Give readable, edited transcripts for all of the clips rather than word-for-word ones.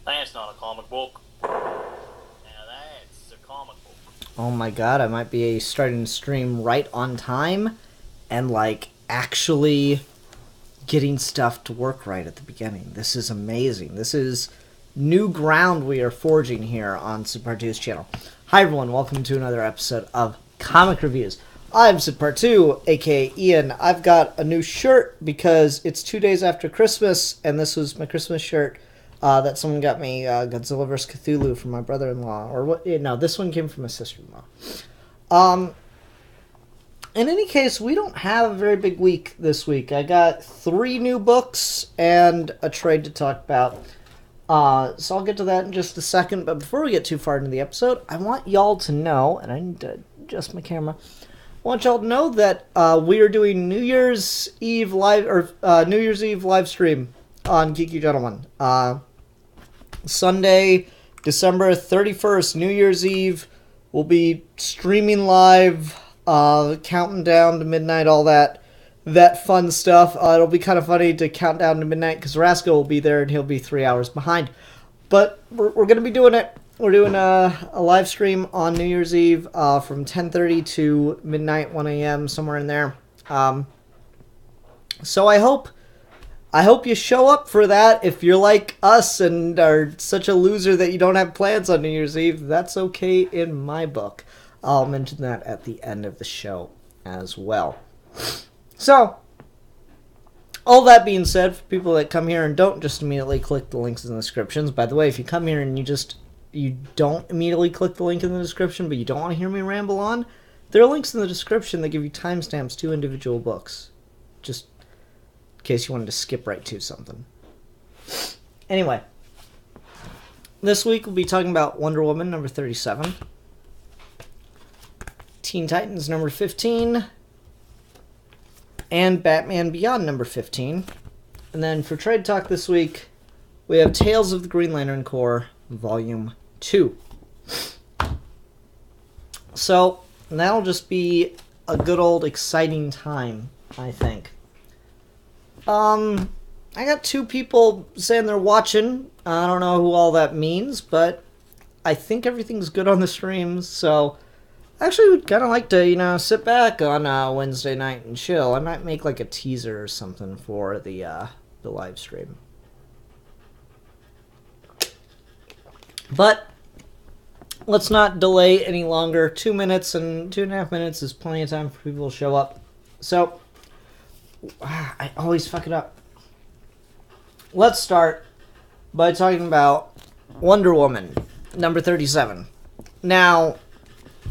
That's not a comic book. Now that's a comic book. Oh my god, I might be starting to stream right on time and, like, actually getting stuff to work right at the beginning. This is amazing. This is new ground we are forging here on Sid Part 2's channel. Hi everyone, welcome to another episode of Comic Reviews. I'm Sid Part 2, aka Ian. I've got a new shirt because it's 2 days after Christmas, and this was my Christmas shirt that someone got me, Godzilla vs. Cthulhu, from my brother-in-law. Or what? No, this one came from my sister-in-law. In any case, we don't have a very big week this week. I got 3 new books and a trade to talk about. So I'll get to that in just a second. But before we get too far into the episode, I want y'all to know, and I need to adjust my camera, I want y'all to know that we are doing New Year's Eve live stream on Geeky Gentleman. Sunday, December 31st, New Year's Eve. We'll be streaming live, counting down to midnight, all that fun stuff. It'll be kind of funny to count down to midnight because Rasco will be there and he'll be 3 hours behind. But we're going to be doing it. We're doing a live stream on New Year's Eve from 10:30 to midnight, 1 a.m., somewhere in there. So I hope you show up for that. If you're like us and are such a loser that you don't have plans on New Year's Eve, that's okay in my book. I'll mention that at the end of the show as well. So, all that being said, for people that come here and don't just immediately click the links in the descriptions. By the way, if you come here and you don't immediately click the link in the description, but you don't want to hear me ramble on, there are links in the description that give you timestamps to individual books. Just in case you wanted to skip right to something. Anyway, this week we'll be talking about Wonder Woman number 37, Teen Titans number 15, and Batman Beyond number 15. And then for Trade Talk this week, we have Tales of the Green Lantern Corps, Volume 2. So, that'll just be a good old exciting time, I think. I got 2 people saying they're watching. I don't know who all that means, but I think everything's good on the streams, so I actually would kind of like to, sit back on Wednesday night and chill. I might make like a teaser or something for the live stream. But let's not delay any longer. 2 minutes and 2.5 minutes is plenty of time for people to show up. So, I always fuck it up. Let's start by talking about Wonder Woman, number 37. Now,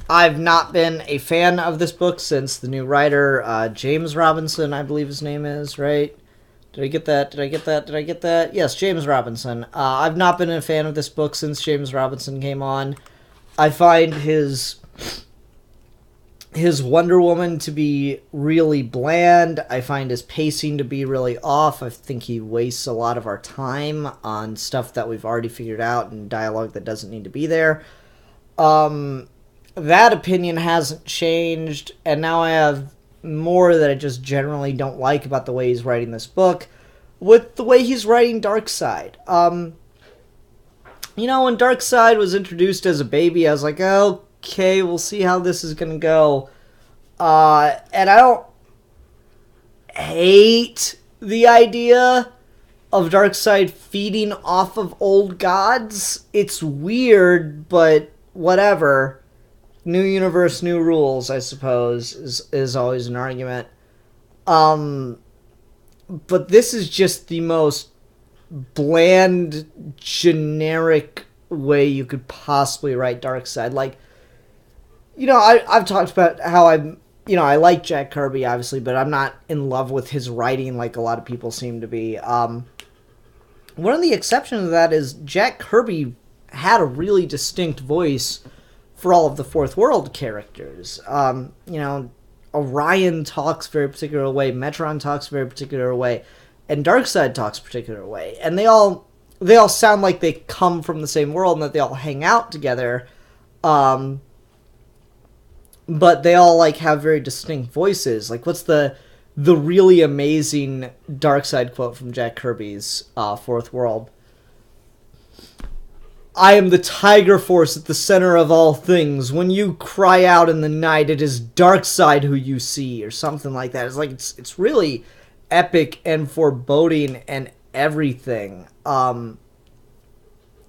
I've not been a fan of this book since the new writer, James Robinson, I believe his name is, right? Did I get that? Yes, James Robinson. I've not been a fan of this book since James Robinson came on. I find his Wonder Woman to be really bland. I find his pacing to be really off. I think he wastes a lot of our time on stuff that we've already figured out and dialogue that doesn't need to be there. That opinion hasn't changed, and now I have more that I just generally don't like about the way he's writing this book, with the way he's writing Darkseid. When Darkseid was introduced as a baby, I was like, okay, we'll see how this is going to go. And I don't hate the idea of Darkseid feeding off of old gods. It's weird, but whatever. New universe, new rules, I suppose, is always an argument. But this is just the most bland, generic way you could possibly write Darkseid. Like, I've talked about how I like Jack Kirby, obviously, but I'm not in love with his writing like a lot of people seem to be. One of the exceptions to that is Jack Kirby had a really distinct voice for all of the Fourth World characters. Orion talks a very particular way, Metron talks a very particular way, and Darkseid talks a particular way. And they all sound like they come from the same world and that they all hang out together. But they all have very distinct voices. Like, what's the really amazing Darkseid quote from Jack Kirby's Fourth World? I am the tiger force at the center of all things. When you cry out in the night, it is Darkseid who you see, or something like that. It's like it's really epic and foreboding and everything.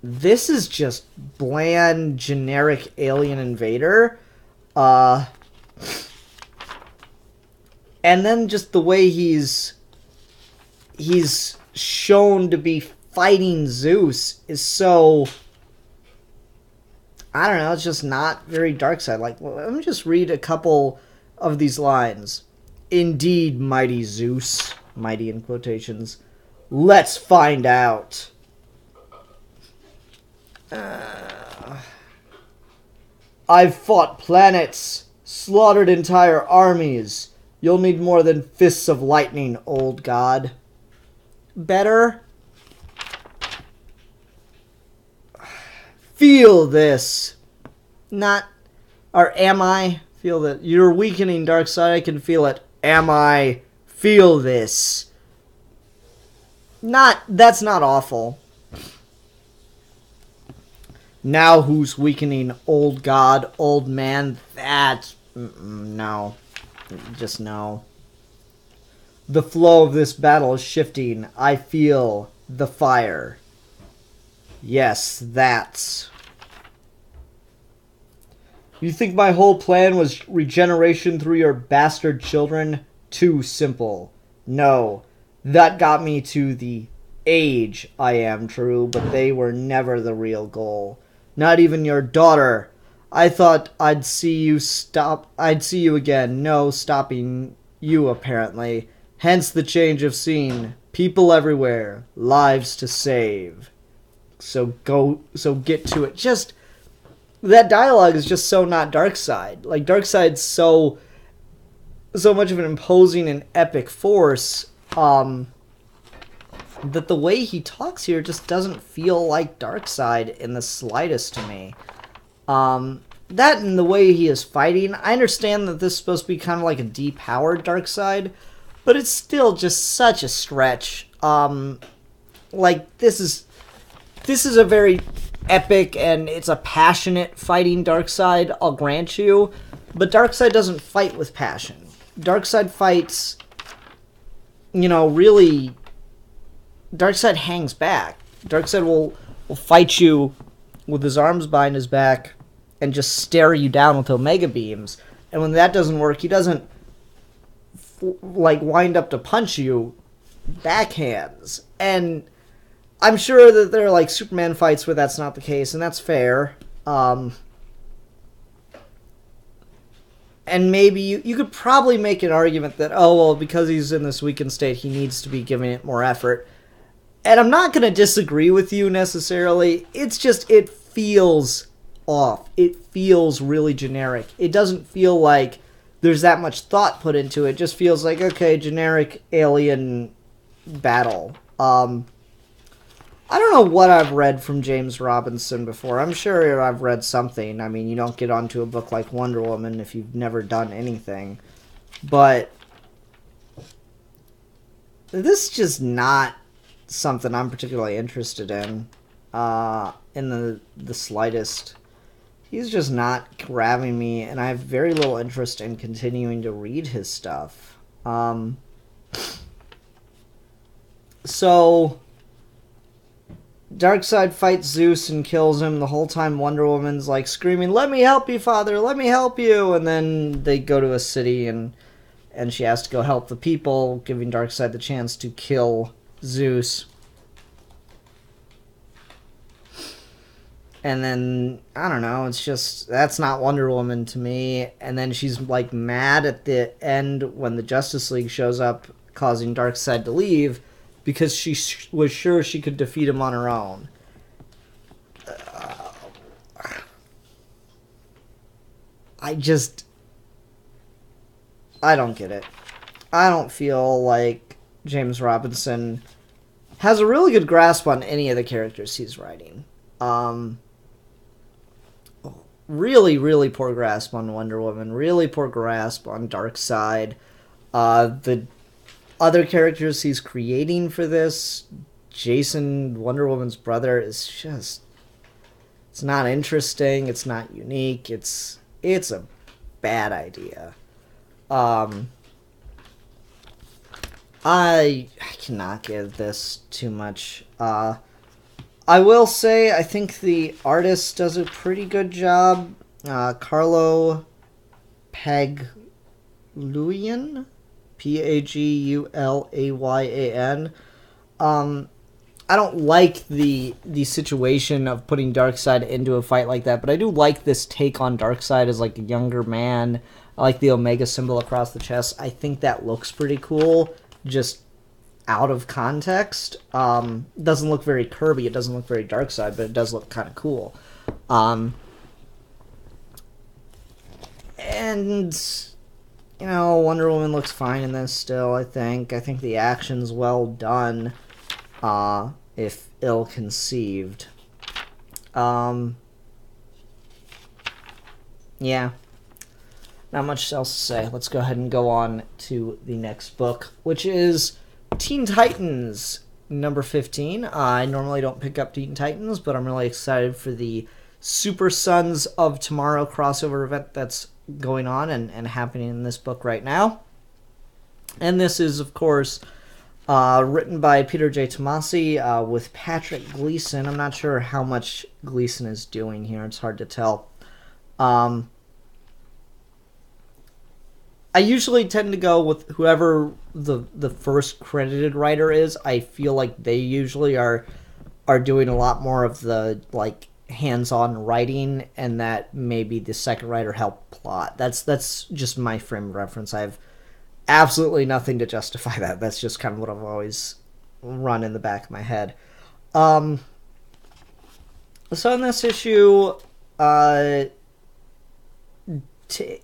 This is just bland, generic alien invader. And then just the way he's shown to be fighting Zeus is so, I don't know, it's just not very Darkseid. Like, let me just read a couple of these lines. Indeed, mighty Zeus, mighty in quotations, let's find out. I've fought planets, slaughtered entire armies. You'll need more than fists of lightning, old god. Better? Feel this. Not, or am I? Feel that. You're weakening, Darkseid. I can feel it. Am I? Feel this. That's not awful. Now who's weakening, old god, old man? That's, no. Just no. The flow of this battle is shifting. I feel the fire. Yes, that's. You think my whole plan was regeneration through your bastard children? Too simple. No. That got me to the age I am, true, but they were never the real goal. Not even your daughter. I thought I'd see you again. No stopping you, apparently. Hence the change of scene. People everywhere. Lives to save. So get to it. Just, that dialogue is just so not Darkseid. Like, Darkseid's so much of an imposing and epic force, that the way he talks here just doesn't feel like Darkseid in the slightest to me. That and the way he is fighting, I understand that this is supposed to be kind of like a depowered Darkseid, but it's still just such a stretch. Like, this is a very epic and it's a passionate fighting Darkseid, I'll grant you, but Darkseid doesn't fight with passion. Darkseid fights, really, Darkseid hangs back. Darkseid will fight you with his arms behind his back and just stare you down with Omega beams. And when that doesn't work, he doesn't wind up to punch you. Backhands. And I'm sure that there are Superman fights where that's not the case, and that's fair. And maybe you could probably make an argument that, because he's in this weakened state, he needs to be giving it more effort. And I'm not going to disagree with you necessarily. It's just, it feels off. It feels really generic. It doesn't feel like there's that much thought put into it. It just feels like, okay, generic alien battle. I don't know what I've read from James Robinson before. I'm sure I've read something. I mean, you don't get onto a book like Wonder Woman if you've never done anything. But this is just not something I'm particularly interested in the slightest. He's just not grabbing me, and I have very little interest in continuing to read his stuff. So Darkseid fights Zeus and kills him. The whole time Wonder Woman's screaming, "Let me help you, Father! Let me help you!" And then they go to a city and she has to go help the people, giving Darkseid the chance to kill Zeus. And then, I don't know, it's just, that's not Wonder Woman to me. And then she's mad at the end when the Justice League shows up, causing Darkseid to leave, because she was sure she could defeat him on her own. I don't get it. I don't feel like James Robinson has a really good grasp on any of the characters he's writing. Really, really poor grasp on Wonder Woman. Really poor grasp on Darkseid. The other characters he's creating for this, Jason, Wonder Woman's brother, is just It's not interesting. It's not unique. It's a bad idea. I cannot give this too much. I will say I think the artist does a pretty good job. Carlo Pagulayan, Pagulayan. I don't like the situation of putting Darkseid into a fight like that, but I do like this take on Darkseid as like a younger man. I like the Omega symbol across the chest. I think that looks pretty cool, just out of context. Doesn't look very Kirby, it doesn't look very Darkseid, but it does look kind of cool. And, you know, Wonder Woman looks fine in this still, I think. I think the action's well done, if ill-conceived. Yeah. Not much else to say. Let's go ahead and go on to the next book, which is Teen Titans number 15. I normally don't pick up Teen Titans, but I'm really excited for the Super Sons of Tomorrow crossover event that's going on and happening in this book right now. And this is, of course, written by Peter J. Tomasi with Patrick Gleason. I'm not sure how much Gleason is doing here. It's hard to tell. I usually tend to go with whoever the first credited writer is. I feel like they usually are doing a lot more of the like hands-on writing, and that maybe the second writer helped plot. That's just my frame of reference. I have absolutely nothing to justify that. That's just kind of what I've always run in the back of my head. So in this issue,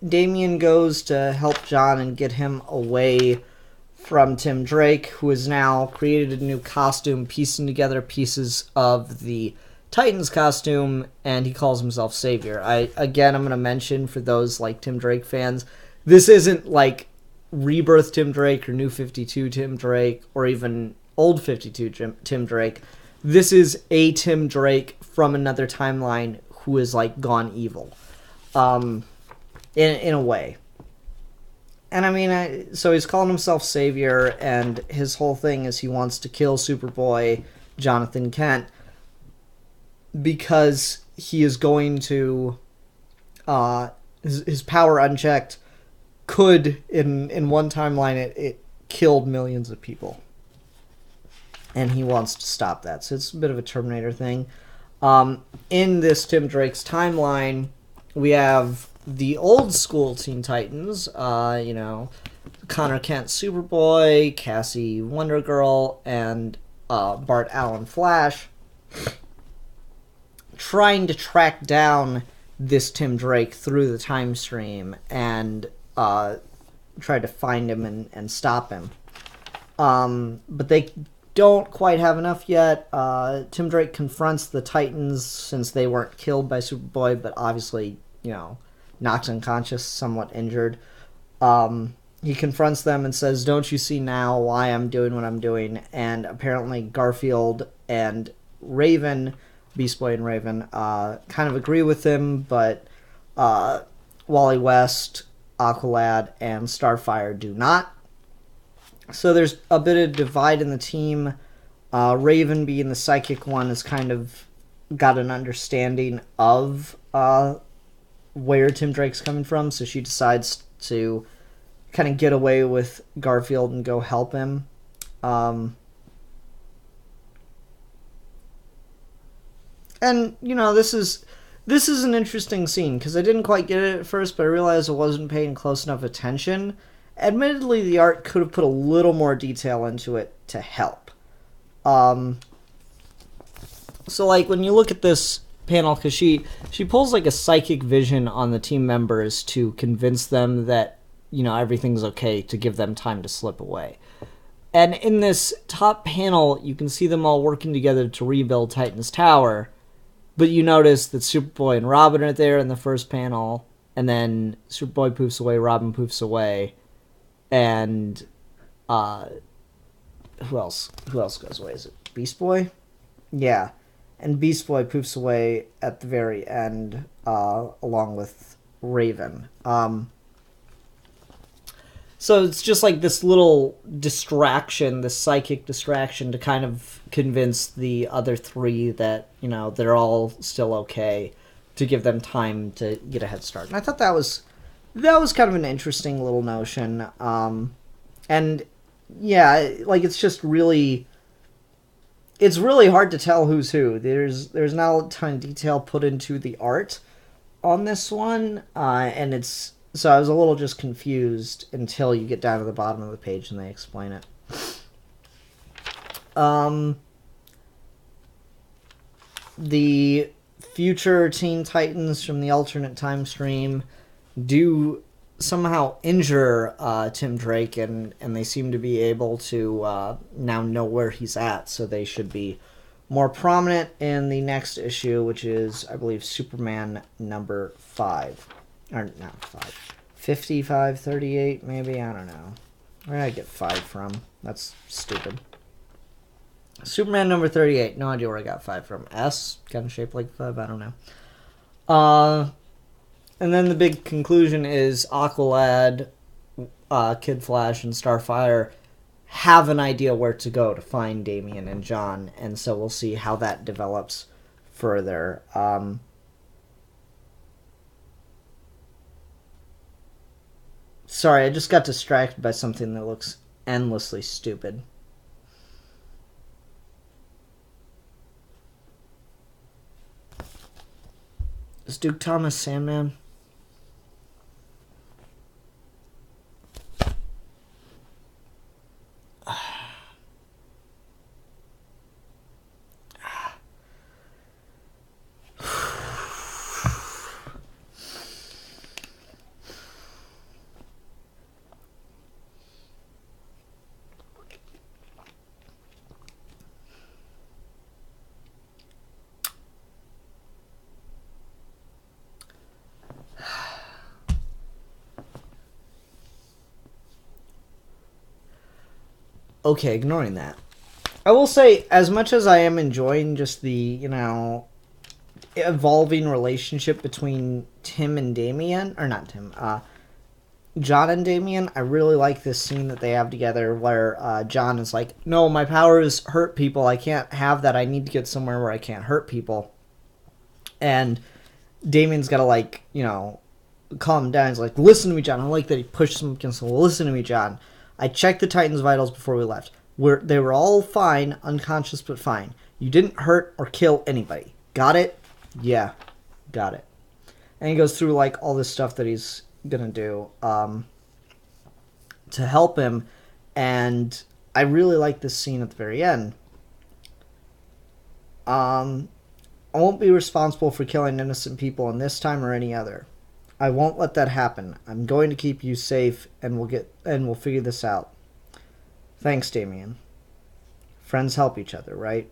Damian goes to help John and get him away from Tim Drake, who has now created a new costume, piecing together pieces of the Titans costume, and he calls himself Savior. I'm going to mention, for those like Tim Drake fans, this isn't like Rebirth Tim Drake or New 52 Tim Drake or even Old 52 Tim Drake. This is a Tim Drake from another timeline who is like gone evil. In a way. And I mean, so he's calling himself Savior, and his whole thing is he wants to kill Superboy, Jonathan Kent, because he is going to, his power unchecked could, in one timeline, it killed millions of people. And he wants to stop that. So it's a bit of a Terminator thing. In this Tim Drake's timeline, we have the old school Teen Titans, Connor Kent Superboy, Cassie Wonder Girl, and Bart Allen Flash, trying to track down this Tim Drake through the time stream and try to find him and stop him. But they don't quite have enough yet. Tim Drake confronts the Titans since they weren't killed by Superboy, but obviously, knocked unconscious, somewhat injured. He confronts them and says, "Don't you see now why I'm doing what I'm doing?" And apparently Garfield and Raven, Beast Boy and Raven, kind of agree with him, but Wally West, Aqualad, and Starfire do not. So there's a bit of divide in the team. Raven, being the psychic one, has kind of got an understanding of where Tim Drake's coming from, so she decides to kind of get away with Garfield and go help him. And, this is an interesting scene, because I didn't quite get it at first, but I realized I wasn't paying close enough attention. Admittedly, the art could have put a little more detail into it to help. So, like, when you look at this panel, because she pulls like a psychic vision on the team members to convince them that everything's okay, to give them time to slip away. And in this top panel, you can see them all working together to rebuild Titan's Tower, but you notice that Superboy and Robin are there in the first panel, and then Superboy poofs away, Robin poofs away, and who else goes away? Is it Beast Boy? Yeah. and Beast Boy poofs away at the very end, along with Raven. So it's just like this little distraction, this psychic distraction to kind of convince the other three that, they're all still okay, to give them time to get a head start. And I thought that was kind of an interesting little notion. And yeah, like it's just really, it's really hard to tell who's who. There's not a ton of detail put into the art on this one, and so I was a little just confused until you get down to the bottom of the page and they explain it. The future Teen Titans from the alternate time stream do somehow injure Tim Drake, and they seem to be able to now know where he's at, so they should be more prominent in the next issue, which is, I believe, Superman number 5. Or not 5. 5538, maybe? I don't know. Where did I get 5 from? That's stupid. Superman number 38. No idea where I got 5 from. S? Kind of shaped like 5? I don't know. And then the big conclusion is Aqualad, Kid Flash, and Starfire have an idea where to go to find Damian and John, and so we'll see how that develops further. Sorry, I just got distracted by something that looks endlessly stupid. Is Duke Thomas Sandman? Okay, ignoring that. I will say, as much as I am enjoying just the, evolving relationship between Tim and Damian, or not Tim, John and Damian, I really like this scene that they have together where John is like, no, my powers hurt people, I can't have that, I need to get somewhere where I can't hurt people. And Damian's got to, calm him down. He's like, listen to me, John. I like that he pushed him against the wall. Listen to me, John. I checked the Titans' vitals before we left. They were all fine, unconscious but fine. You didn't hurt or kill anybody. Got it? Yeah, got it. And he goes through all this stuff that he's gonna do to help him, and I really like this scene at the very end. I won't be responsible for killing innocent people in this time or any other. I won't let that happen. I'm going to keep you safe, and we'll figure this out. Thanks, Damian. Friends help each other, right?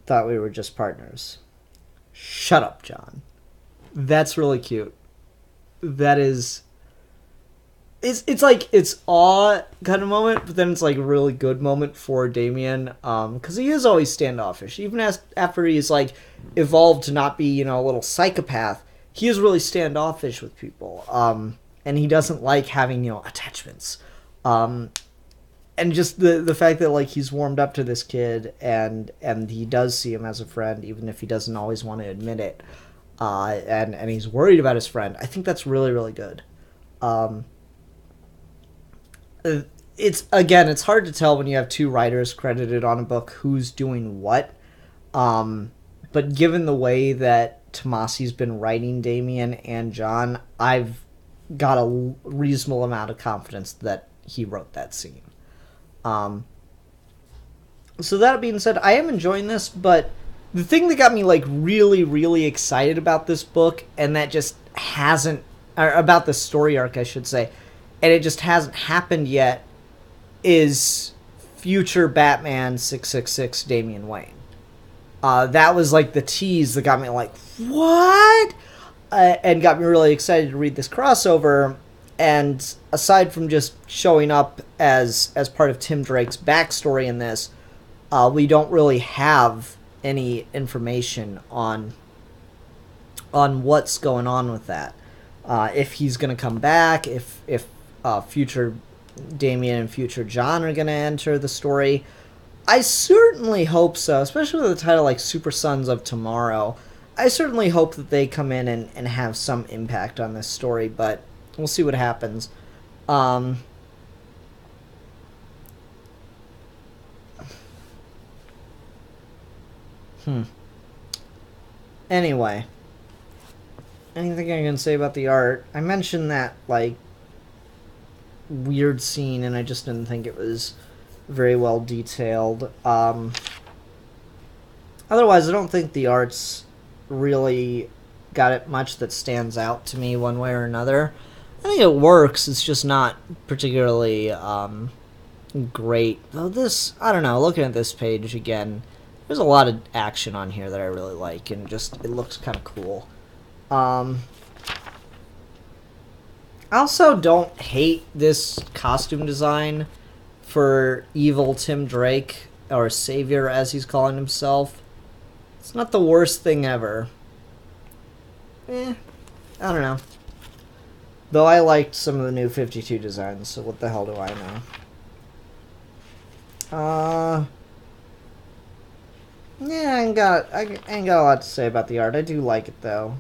Thought we were just partners. Shut up, John. That's really cute. That is... It's awe kind of moment, but then it's a really good moment for Damian, because he is always standoffish. Even after he's evolved to not be, a little psychopath, he is really standoffish with people, and he doesn't like having, attachments. And just the fact that, he's warmed up to this kid, and he does see him as a friend, even if he doesn't always want to admit it, and he's worried about his friend. I think that's really, really good. It's hard to tell when you have two writers credited on a book who's doing what, but given the way that Tomasi's been writing Damian and John, I've got a reasonable amount of confidence that he wrote that scene. So that being said, I am enjoying this, but the thing that got me really, really excited about this book, and that just hasn't, or about the story arc, I should say, and it just hasn't happened yet, is future Batman 666 Damian Wayne. That was the tease that got me what? And got me really excited to read this crossover. And aside from just showing up as part of Tim Drake's backstory in this, we don't really have any information on what's going on with that. If he's going to come back, if future Damien and future John are going to enter the story. I certainly hope so, especially with a title like Super Sons of Tomorrow. I certainly hope that they come in and have some impact on this story, but we'll see what happens. Anyway. Anything I can say about the art? I mentioned that, like, weird scene, and I just didn't think it was very well detailed. Otherwise, I don't think the art's really got it much that stands out to me one way or another. I think it works, it's just not particularly great. Though this, I don't know, looking at this page again, there's a lot of action on here that I really like, and just, it looks kind of cool. I also don't hate this costume design for evil Tim Drake, or Savior as he's calling himself. It's not the worst thing ever. I don't know. Though I liked some of the new 52 designs, so what the hell do I know? Yeah, I ain't got a lot to say about the art. I do like it, though.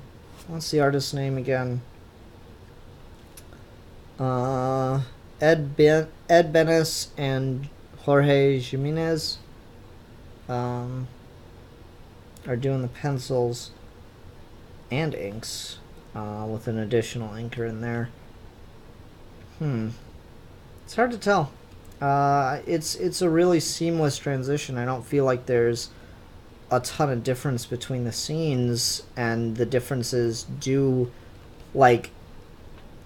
What's the artist's name again? Ed Benes and Jorge Jimenez are doing the pencils and inks with an additional inker in there. It's hard to tell. It's a really seamless transition. I don't feel like there's a ton of difference between the scenes, and the differences do, like,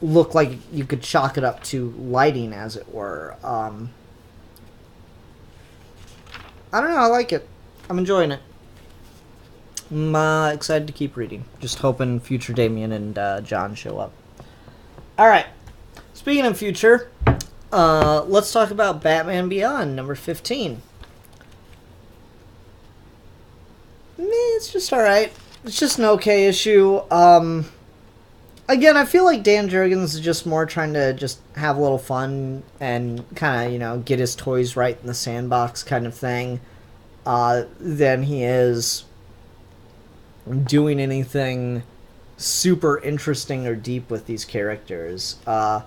look like you could chalk it up to lighting, as it were. I don't know, I like it. I'm enjoying it. I'm excited to keep reading. Just hoping future Damien and John show up. Alright, speaking of future, let's talk about Batman Beyond, number 15. It's just alright. It's just an okay issue. Again, I feel like Dan Jurgens is just more trying to just have a little fun and kind of, get his toys right in the sandbox kind of thing, than he is doing anything super interesting or deep with these characters. I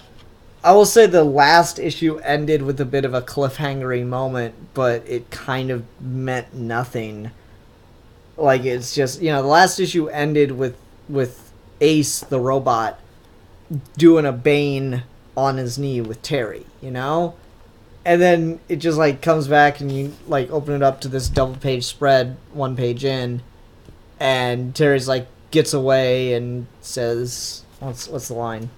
will say the last issue ended with a bit of a cliffhangery moment, but it kind of meant nothing. Like, it's just, the last issue ended with Ace, the robot, doing a Bane on his knee with Terry, And then it just, comes back and you, open it up to this double-page spread, one page in, and Terry's, gets away and says, what's the line?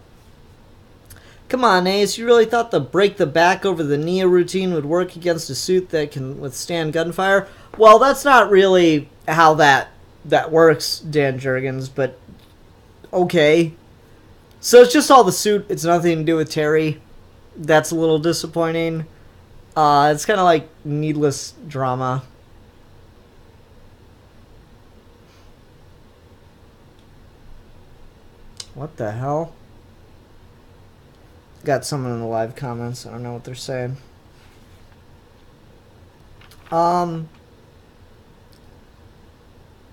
Come on, Ace, you really thought the break the back over the knee routine would work against a suit that can withstand gunfire? Well, that's not really how that works, Dan Jurgens, but okay. So it's just all the suit, it's nothing to do with Terry. That's a little disappointing. It's kind of like needless drama. What the hell? Got someone in the live comments. I don't know what they're saying.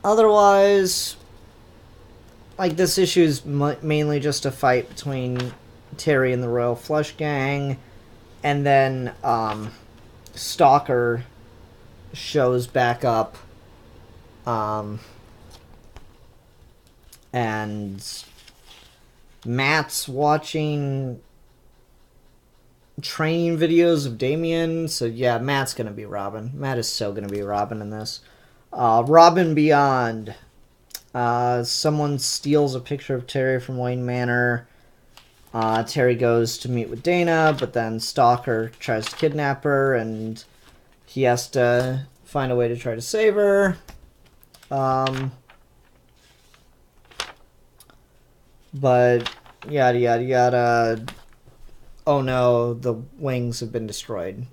Otherwise, this issue is mainly just a fight between Terry and the Royal Flush Gang, and then Stalker shows back up, and Matt's watching training videos of Damien. So yeah, Matt's gonna be Robin. Matt is so gonna be Robin in this. Robin Beyond. Someone steals a picture of Terry from Wayne Manor. Terry goes to meet with Dana, but then Stalker tries to kidnap her, and he has to find a way to try to save her. But yada yada yada. Oh no, the wings have been destroyed.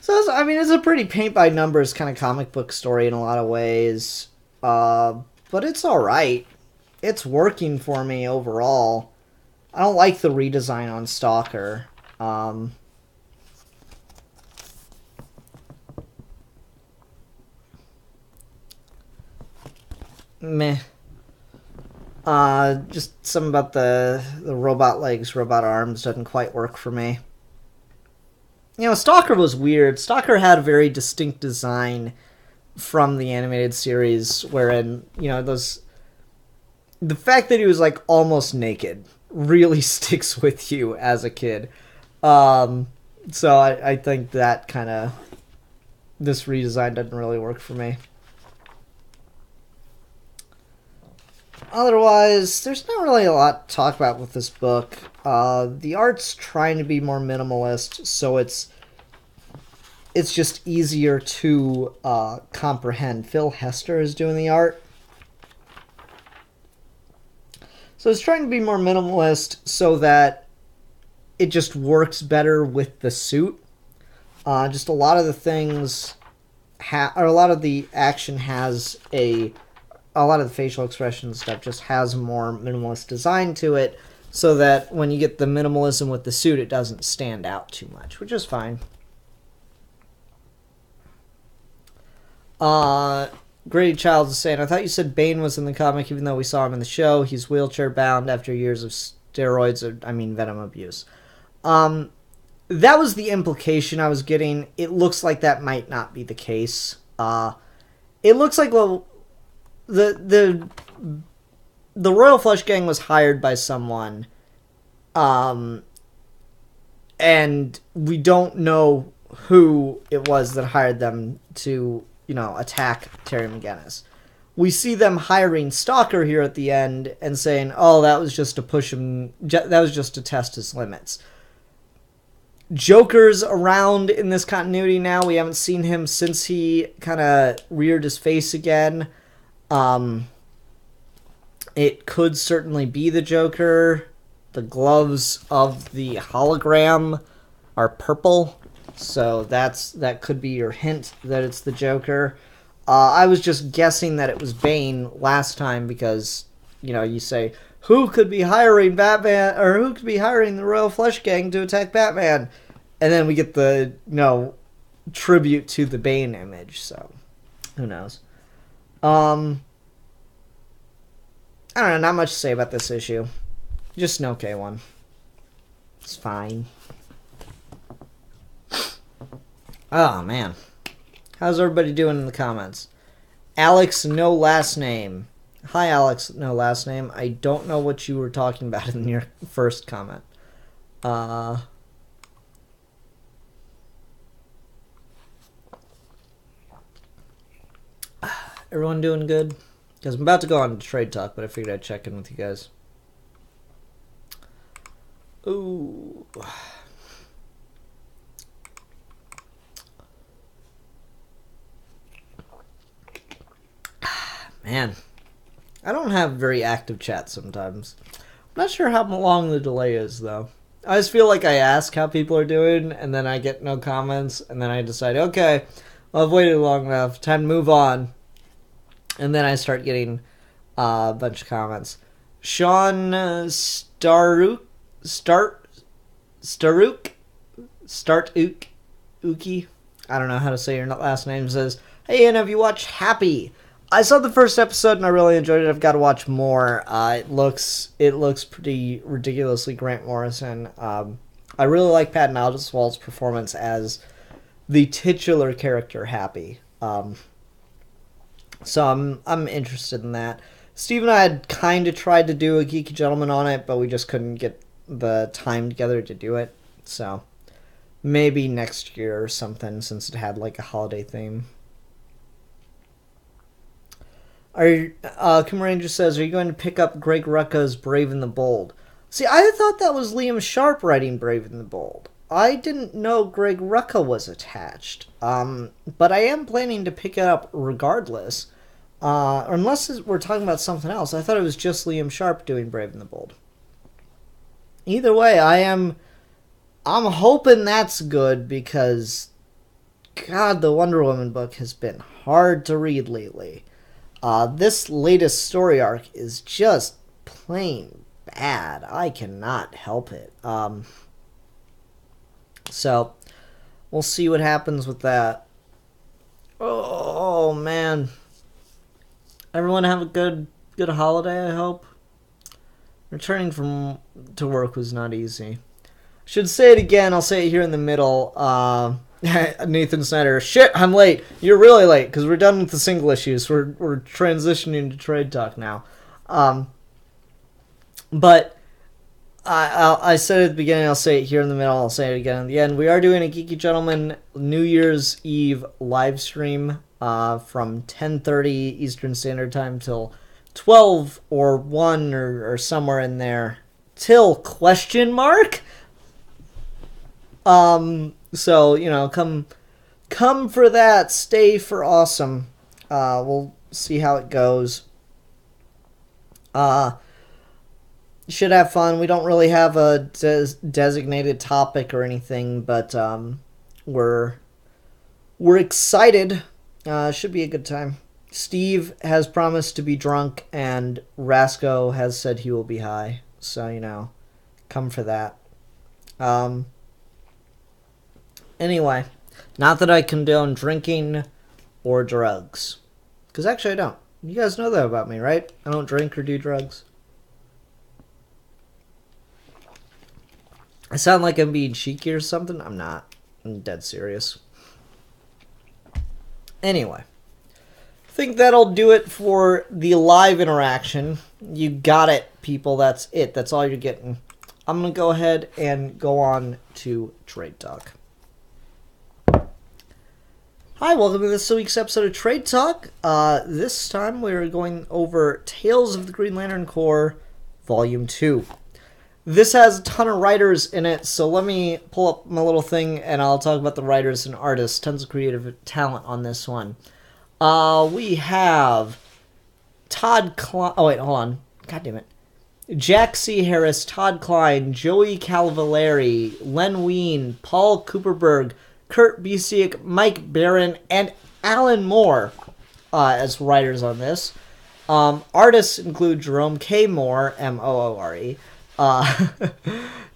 So, I mean, it's a pretty paint-by-numbers kind of comic book story in a lot of ways. But it's alright. It's working for me overall. I don't like the redesign on Stalker. Meh. Just something about the robot legs, robot arms doesn't quite work for me. You know, Stalker was weird. Stalker had a very distinct design from the animated series, wherein, you know, the fact that he was, like, almost naked really sticks with you as a kid. So I think that kind of... this redesign doesn't really work for me. Otherwise, there's not really a lot to talk about with this book. The art's trying to be more minimalist, so it's just easier to comprehend. Phil Hester is doing the art. So it's trying to be more minimalist so that it just works better with the suit. Just a lot of the things, or a lot of the action has a lot of the facial expression stuff just has more minimalist design to it, so that when you get the minimalism with the suit, it doesn't stand out too much, which is fine. Grady Childs is saying, I thought you said Bane was in the comic, even though we saw him in the show. He's wheelchair bound after years of steroids, venom abuse. That was the implication I was getting. It looks like that might not be the case. It looks like, well, the Royal Flush Gang was hired by someone, and we don't know who it was that hired them to, you know, attack Terry McGinnis. We see them hiring Stalker here at the end and saying, oh, that was just to push him, that was just to test his limits. Joker's around in this continuity now. We haven't seen him since he kind of reared his face again. It could certainly be the Joker. The gloves of the hologram are purple, so that could be your hint that it's the Joker. I was just guessing that it was Bane last time because, you know, you say, who could be hiring Batman, or who could be hiring the Royal Flush Gang to attack Batman? And then we get the, you know, tribute to the Bane image, so who knows. I don't know, not much to say about this issue. Just an okay one. It's fine. Oh, man. How's everybody doing in the comments? Alex, no last name. Hi, Alex, no last name. I don't know what you were talking about in your first comment. Everyone doing good? Because I'm about to go on to Trade Talk, but I figured I'd check in with you guys. Ooh. Man. I don't have very active chat sometimes. I'm not sure how long the delay is, though. I just feel like I ask how people are doing, and then I get no comments, and then I decide, okay, well, I've waited long enough, time to move on. And then I start getting a bunch of comments. Sean Staruk, Uki, I don't know how to say your last name, says, hey, and have you watched Happy? I saw the first episode and I really enjoyed it. I've got to watch more. It looks pretty ridiculously Grant Morrison. I really like Patton Oswalt's performance as the titular character, Happy. So I'm interested in that. Steve and I had kind of tried to do a Geeky Gentleman on it, but we just couldn't get the time together to do it. So maybe next year or something, since it had like a holiday theme. Kim Ranger says, are you going to pick up Greg Rucka's Brave and the Bold? See, I thought that was Liam Sharp writing Brave and the Bold. I didn't know Greg Rucka was attached. But I am planning to pick it up regardless. Unless we're talking about something else. I thought it was just Liam Sharp doing Brave and the Bold. Either way, I'm hoping that's good because God, the Wonder Woman book has been hard to read lately. This latest story arc is just plain bad. I cannot help it. So, we'll see what happens with that. Oh, man. Everyone have a good holiday, I hope. Returning to work was not easy. Should say it again. I'll say it here in the middle. Nathan Snyder. Shit, I'm late. You're really late because we're done with the single issues. We're transitioning to trade talk now. But I said it at the beginning. I'll say it here in the middle. I'll say it again at the end. We are doing a Geeky Gentleman New Year's Eve live stream from 10:30 Eastern Standard Time till 12 or 1 or somewhere in there. Till question mark? So, you know, come for that. Stay for awesome. We'll see how it goes. Should have fun. We don't really have a designated topic or anything, but we're excited. Should be a good time. Steve has promised to be drunk, and Rasco has said he will be high. So, you know, come for that. Anyway, not that I condone drinking or drugs. Because actually I don't. You guys know that about me, right? I don't drink or do drugs. I sound like I'm being cheeky or something. I'm not. I'm dead serious. Anyway. I think that'll do it for the live interaction. You got it, people. That's it. That's all you're getting. I'm going to go ahead and go on to Trade Talk. Hi, welcome to this week's episode of Trade Talk. This time we're going over Tales of the Green Lantern Corps, Volume 2. This has a ton of writers in it, so let me pull up my little thing and I'll talk about the writers and artists. Tons of creative talent on this one. We have Todd Klein. Oh, wait, hold on. God damn it. Jack C. Harris, Todd Klein, Joey Cavalieri, Len Wein, Paul Kupperberg, Kurt Busiek, Mike Barron, and Alan Moore as writers on this. Artists include Jerome K. Moore, M-O-O-R-E,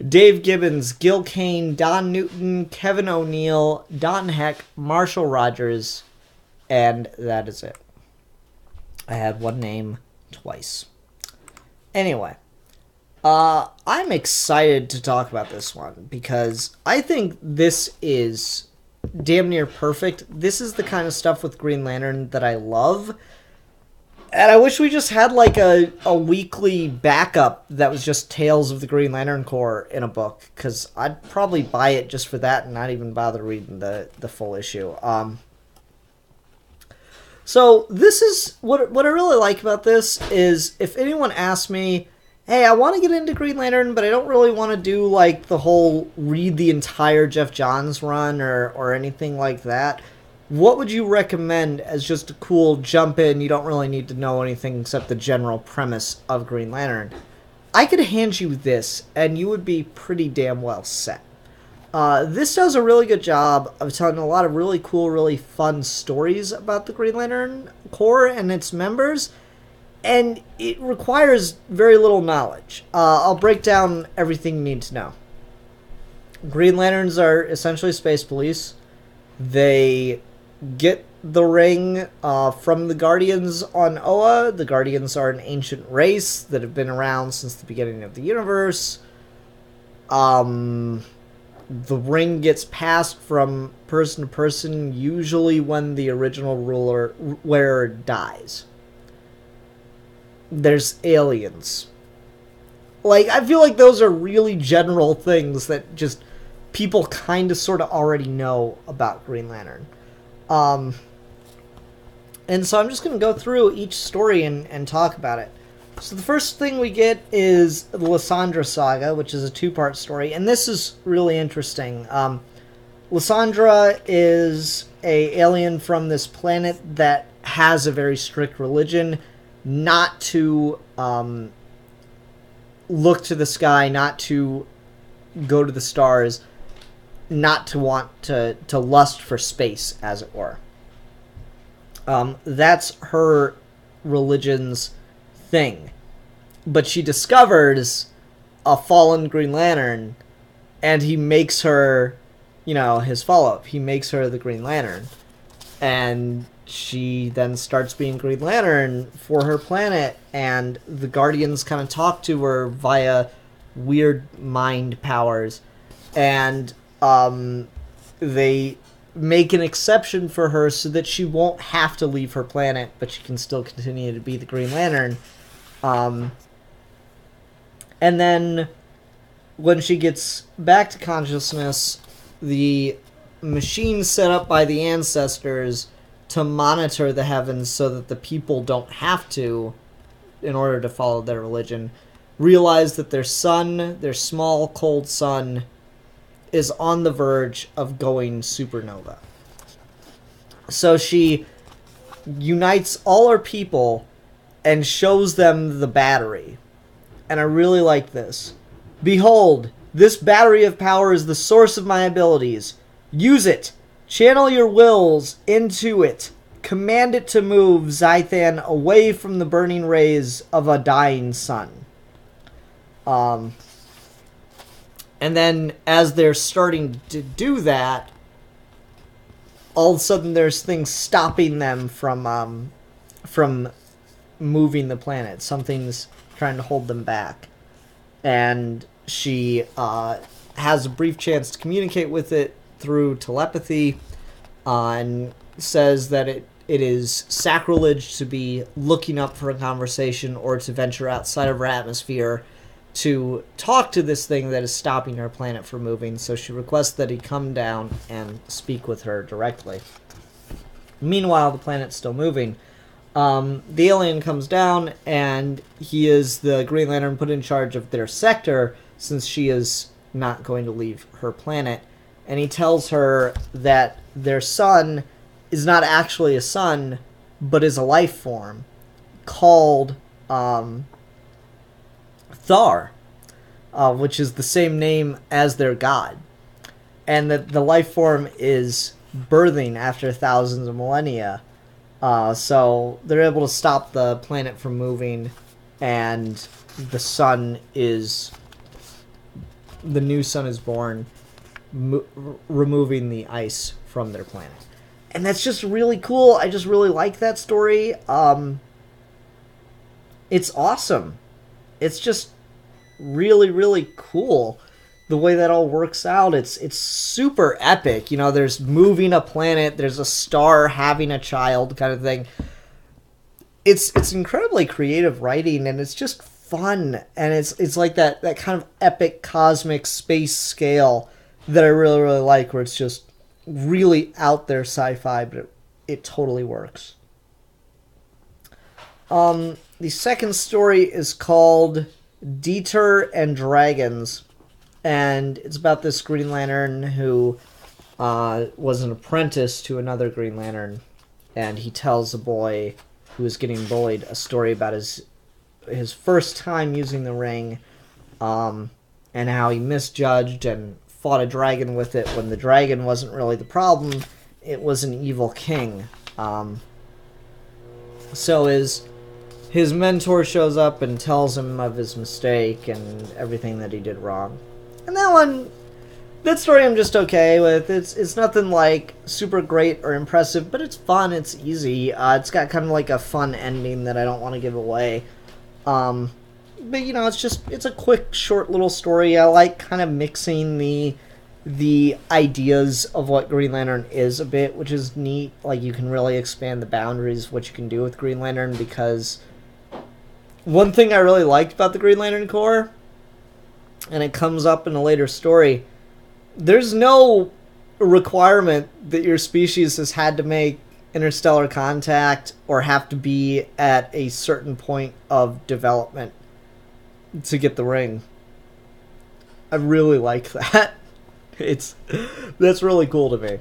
Dave Gibbons, Gil Kane, Don Newton, Kevin O'Neill, Don Heck, Marshall Rogers, and that is it. I had one name twice. Anyway, I'm excited to talk about this one because I think this is damn near perfect. This is the kind of stuff with Green Lantern that I love. And I wish we just had like a weekly backup that was just Tales of the Green Lantern Corps in a book, because I'd probably buy it just for that and not even bother reading the full issue. So this is what I really like about this is if anyone asks me, hey, I want to get into Green Lantern, but I don't really want to do like the whole read the entire Jeff Johns run or anything like that. What would you recommend as just a cool jump in? You don't really need to know anything except the general premise of Green Lantern. I could hand you this, and you would be pretty damn well set. This does a really good job of telling a lot of really cool, really fun stories about the Green Lantern Corps and its members, and it requires very little knowledge. I'll break down everything you need to know. Green Lanterns are essentially space police. They get the ring from the Guardians on Oa. The Guardians are an ancient race that have been around since the beginning of the universe. The ring gets passed from person to person, usually when the original wearer dies. There's aliens. Like, I feel like those are really general things that just people kind of sort of already know about Green Lantern. And so I'm just going to go through each story and talk about it. So the first thing we get is the Lysandra Saga, which is a 2-part story, and this is really interesting. Lysandra is a alien from this planet that has a very strict religion, not to look to the sky, not to go to the stars. not to want to lust for space, as it were. That's her religion's thing. But she discovers a fallen Green Lantern, and he makes her, his follow-up. He makes her the Green Lantern. And she then starts being Green Lantern for her planet, and the Guardians kind of talk to her via weird mind powers. And they make an exception for her so that she won't have to leave her planet, but she can still continue to be the Green Lantern. And then when she gets back to consciousness, the machine set up by the ancestors to monitor the heavens so that the people don't have to, in order to follow their religion, realize that their sun, their small, cold sun, is on the verge of going supernova. So she unites all her people and shows them the battery. And I really like this. Behold, this battery of power is the source of my abilities. Use it. Channel your wills into it. Command it to move Zythan away from the burning rays of a dying sun. And then as they're starting to do that, all of a sudden there's things stopping them from moving the planet. Something's trying to hold them back. And she has a brief chance to communicate with it through telepathy, and says that it is sacrilege to be looking up for a conversation or to venture outside of her atmosphere to talk to this thing that is stopping her planet from moving. So she requests that he come down and speak with her directly. Meanwhile, the planet's still moving. The alien comes down, and he is the Green Lantern put in charge of their sector, since she is not going to leave her planet. And he tells her that their sun is not actually a sun, but is a life form called Thar, which is the same name as their god. And that the life form is birthing after thousands of millennia. So they're able to stop the planet from moving, and the new sun is born, removing the ice from their planet. And that's just really cool. I just really like that story. It's awesome. It's just really, really cool the way that all works out. It's super epic. There's moving a planet, there's a star having a child kind of thing. It's incredibly creative writing, and it's just fun, and it's like that kind of epic cosmic space scale that I really, really like, where it's just really out there sci-fi, but it totally works. The second story is called Dieter and Dragons, and it's about this Green Lantern who was an apprentice to another Green Lantern, and he tells a boy who is getting bullied a story about his first time using the ring, and how he misjudged and fought a dragon with it when the dragon wasn't really the problem. It was an evil king. So his mentor shows up and tells him of his mistake and everything that he did wrong. And that story I'm just okay with. It's nothing like super great or impressive, but it's fun, it's easy. It's got kind of like a fun ending that I don't want to give away. But it's a quick, short little story. I like kind of mixing the ideas of what Green Lantern is a bit, which is neat. Like, you can really expand the boundaries of what you can do with Green Lantern, because one thing I really liked about the Green Lantern Corps, and it comes up in a later story, there's no requirement that your species has had to make interstellar contact or have to be at a certain point of development to get the ring. I really like that. That's really cool to me.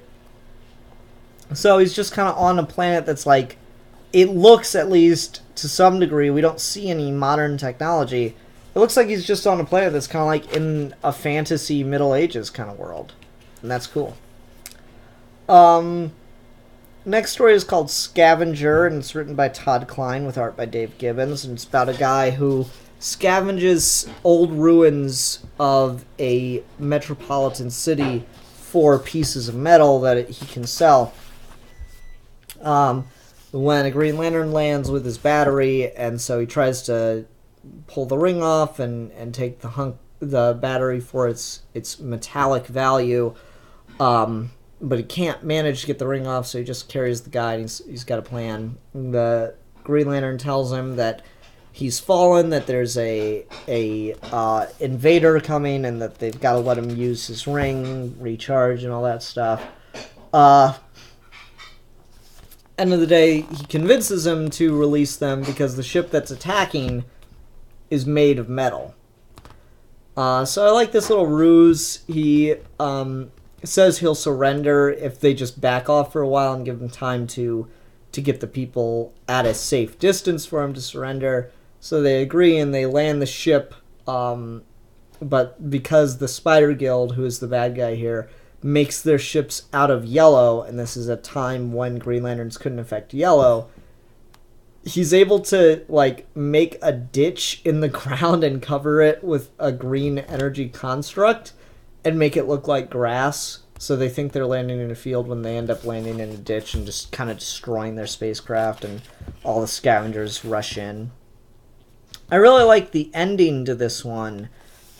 So he's just kind of on a planet that's like, it looks, at least to some degree, we don't see any modern technology. It looks like he's just on a planet that's kind of like in a fantasy Middle Ages kind of world. And that's cool. Next story is called Scavenger, and it's written by Todd Klein with art by Dave Gibbons, and it's about a guy who scavenges old ruins of a metropolitan city for pieces of metal that he can sell. When a Green Lantern lands with his battery, and so he tries to pull the ring off and take the battery for its metallic value, but he can't manage to get the ring off, so he just carries the guy, and he's got a plan. The Green Lantern tells him that he's fallen, that there's a invader coming, and that they've got to let him use his ring, recharge, and all that stuff. End of the day, he convinces him to release them because the ship that's attacking is made of metal. So I like this little ruse. He says he'll surrender if they just back off for a while and give him time to get the people at a safe distance for him to surrender. So they agree and they land the ship, but because the Spider Guild, who is the bad guy here, makes their ships out of yellow, and this is a time when Green Lanterns couldn't affect yellow, he's able to make a ditch in the ground and cover it with a green energy construct and make it look like grass. So they think they're landing in a field when they end up landing in a ditch and just kind of destroying their spacecraft, and all the scavengers rush in. I really like the ending to this one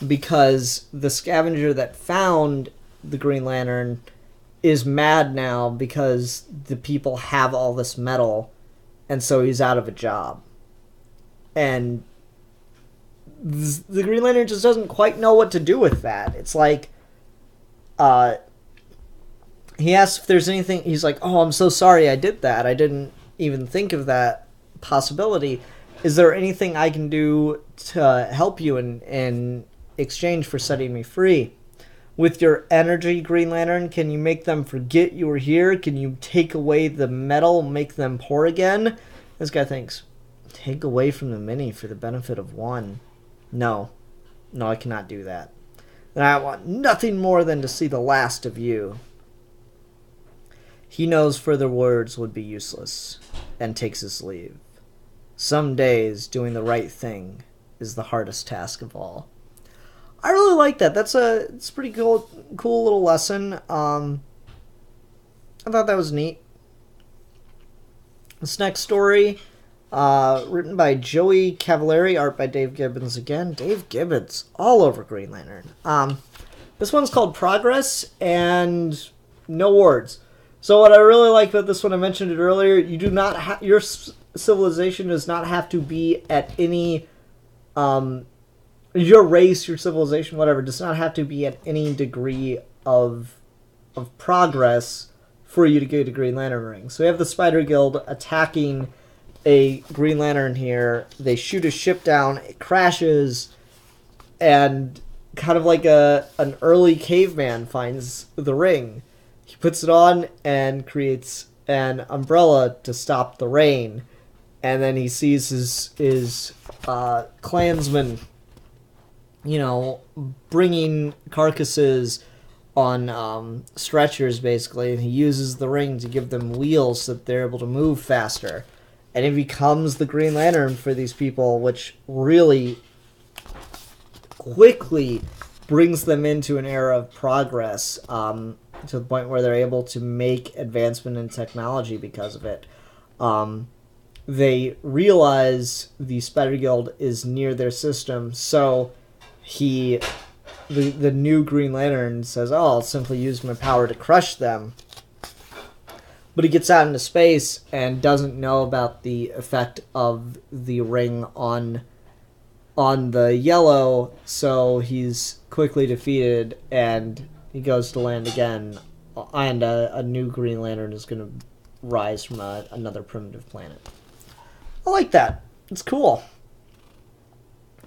because the scavenger that found the Green Lantern is mad now because the people have all this metal, and so he's out of a job. And the Green Lantern just doesn't quite know what to do with that. It's like, he asks if there's anything, he's like, oh, I'm so sorry I did that. I didn't even think of that possibility. Is there anything I can do to help you in exchange for setting me free? With your energy, Green Lantern, can you make them forget you were here? Can you take away the metal, make them poor again? This guy thinks, take away from the many for the benefit of one. No, I cannot do that. And I want nothing more than to see the last of you. He knows further words would be useless, and takes his leave. Some days, doing the right thing is the hardest task of all. I really like that. It's a pretty cool little lesson. I thought that was neat. This next story, written by Joey Cavalieri, art by Dave Gibbons again. Dave Gibbons, all over Green Lantern. This one's called Progress, and no words. So what I really like about this one, I mentioned it earlier, you do not your civilization does not have to be at any, your race, your civilization, whatever, does not have to be at any degree of progress for you to get a Green Lantern ring. So we have the Spider Guild attacking a Green Lantern here. They shoot a ship down, it crashes, and kind of like an early caveman finds the ring. He puts it on and creates an umbrella to stop the rain. And then he sees his clansmen, bringing carcasses on stretchers, basically. And he uses the ring to give them wheels so that they're able to move faster. And he becomes the Green Lantern for these people, which really quickly brings them into an era of progress, to the point where they're able to make advancement in technology because of it. They realize the Spider Guild is near their system, so the new Green Lantern says, oh, I'll simply use my power to crush them. But he gets out into space and doesn't know about the effect of the ring on the yellow, so he's quickly defeated, and he goes to land again, and a new Green Lantern is going to rise from another primitive planet. I like that. It's cool.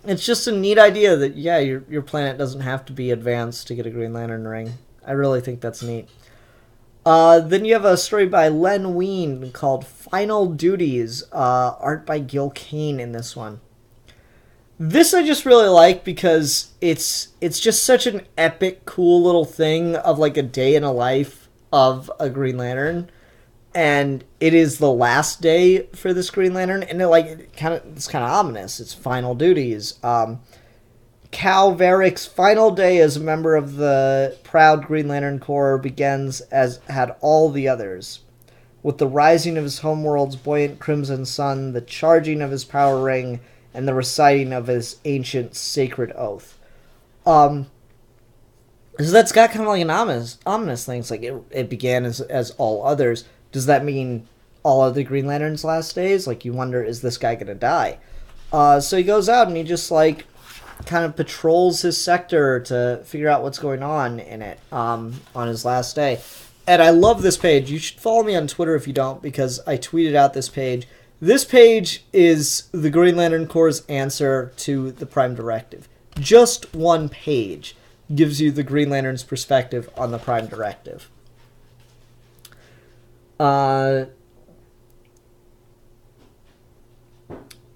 It's just a neat idea that, yeah, your planet doesn't have to be advanced to get a Green Lantern ring. I really think that's neat. Then you have a story by Len Wein called Final Duties, art by Kane in this one. This I just really like because it's just such an epic, cool little thing of like a day in a life of a Green Lantern, and it is the last day for this Green Lantern, and it's kind of ominous. It's final duties. Cal Varick's final day as a member of the proud Green Lantern Corps begins as had all the others. With the rising of his homeworld's buoyant crimson sun, the charging of his power ring, and the reciting of his ancient sacred oath. So that's got kind of like an ominous thing. It's like it began as all others. Does that mean all other Green Lanterns' last days? Like, you wonder, is this guy going to die? So he goes out and he just, like, kind of patrols his sector to figure out what's going on in it on his last day. And I love this page. You should follow me on Twitter if you don't, because I tweeted out this page. This page is the Green Lantern Corps' answer to the Prime Directive. Just one page gives you the Green Lantern's perspective on the Prime Directive.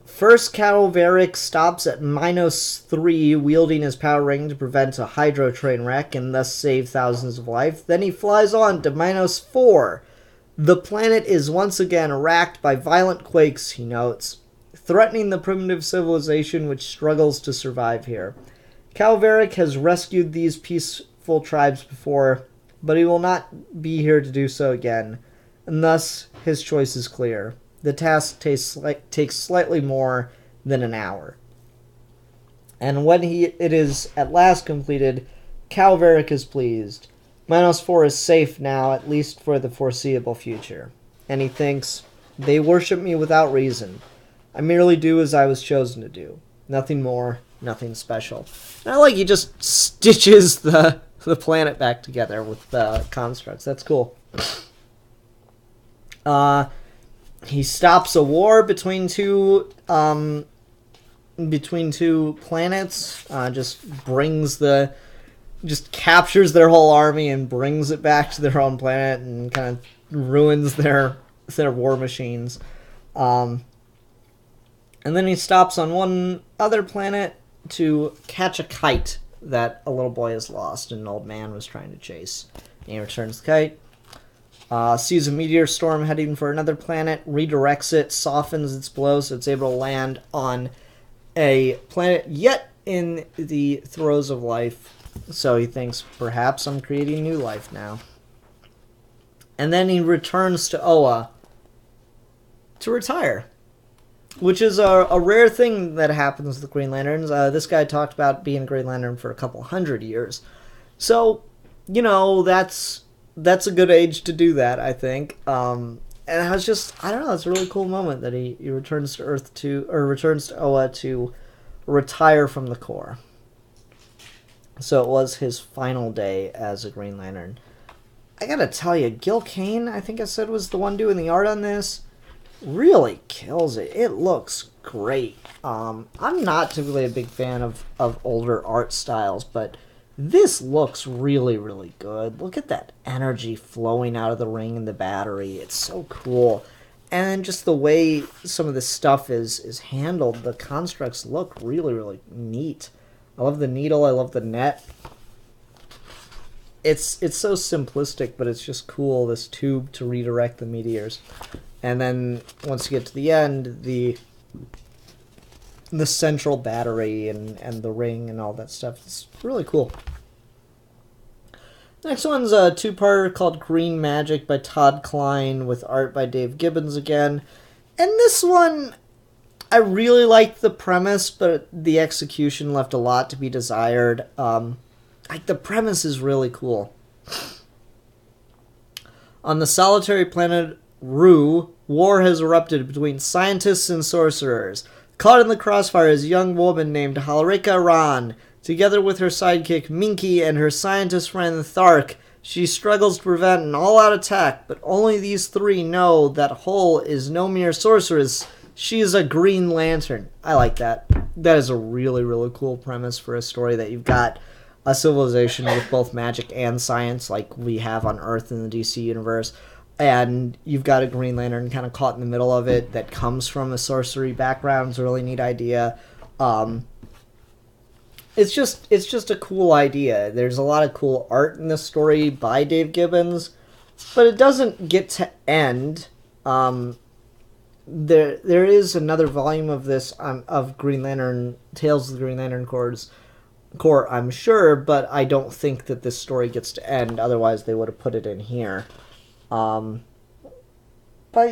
First, Cal Varick stops at -3, wielding his power ring to prevent a hydro train wreck and thus save thousands of lives. Then he flies on to -4. The planet is once again racked by violent quakes, he notes, threatening the primitive civilization which struggles to survive here. Cal Varick has rescued these peaceful tribes before, but he will not be here to do so again, and thus his choice is clear. The task takes slightly more than an hour. And when it is at last completed, Cal Varick is pleased. -4 is safe now, at least for the foreseeable future. And he thinks, they worship me without reason. I merely do as I was chosen to do. Nothing more, nothing special. And I like he just stitches the planet back together with the constructs. That's cool. He stops a war between two planets. Just captures their whole army and brings it back to their own planet and kind of ruins their war machines. And then he stops on one other planet to catch a kite that a little boy has lost and an old man was trying to chase. And he returns the kite. Sees a meteor storm heading for another planet, redirects it, softens its blow so it's able to land on a planet yet in the throes of life. So he thinks, perhaps I'm creating new life now. And then he returns to Oa to retire, which is a rare thing that happens with Green Lanterns. This guy talked about being a Green Lantern for a couple hundred years. So, that's a good age to do that, I think. And I was just, I don't know, it's a really cool moment that he returns to returns to Oa to retire from the Corps. So it was his final day as a Green Lantern. I gotta tell you, Gil Kane, I think I said, was the one doing the art on this. Really kills it. It looks great. I'm not typically a big fan of older art styles, but this looks really, really good. Look at that energy flowing out of the ring and the battery. It's so cool. And just the way some of this stuff is handled, the constructs look really, really neat. I love the needle. I love the net. It's so simplistic, but it's just cool, this tube to redirect the meteors. And then once you get to the end, the central battery and the ring and all that stuff. It's really cool. Next one's a two-parter called Green Magic by Todd Klein with art by Dave Gibbons again. And this one, I really liked the premise, but the execution left a lot to be desired. The premise is really cool. On the solitary planet Rue, war has erupted between scientists and sorcerers. Caught in the crossfire is a young woman named Halarika Ran. Together with her sidekick Minky and her scientist friend Thark, she struggles to prevent an all-out attack, but only these three know that Hull is no mere sorceress. She is a Green Lantern. I like that. That is a really, really cool premise for a story that you've got a civilization with both magic and science like we have on Earth in the DC universe. And you've got a Green Lantern kind of caught in the middle of it that comes from a sorcery background. It's a really neat idea. it's just a cool idea. There's a lot of cool art in this story by Dave Gibbons, but it doesn't get to end. There is another volume of this of Green Lantern Tales of the Green Lantern Corps, I'm sure, but I don't think that this story gets to end. Otherwise, they would have put it in here. But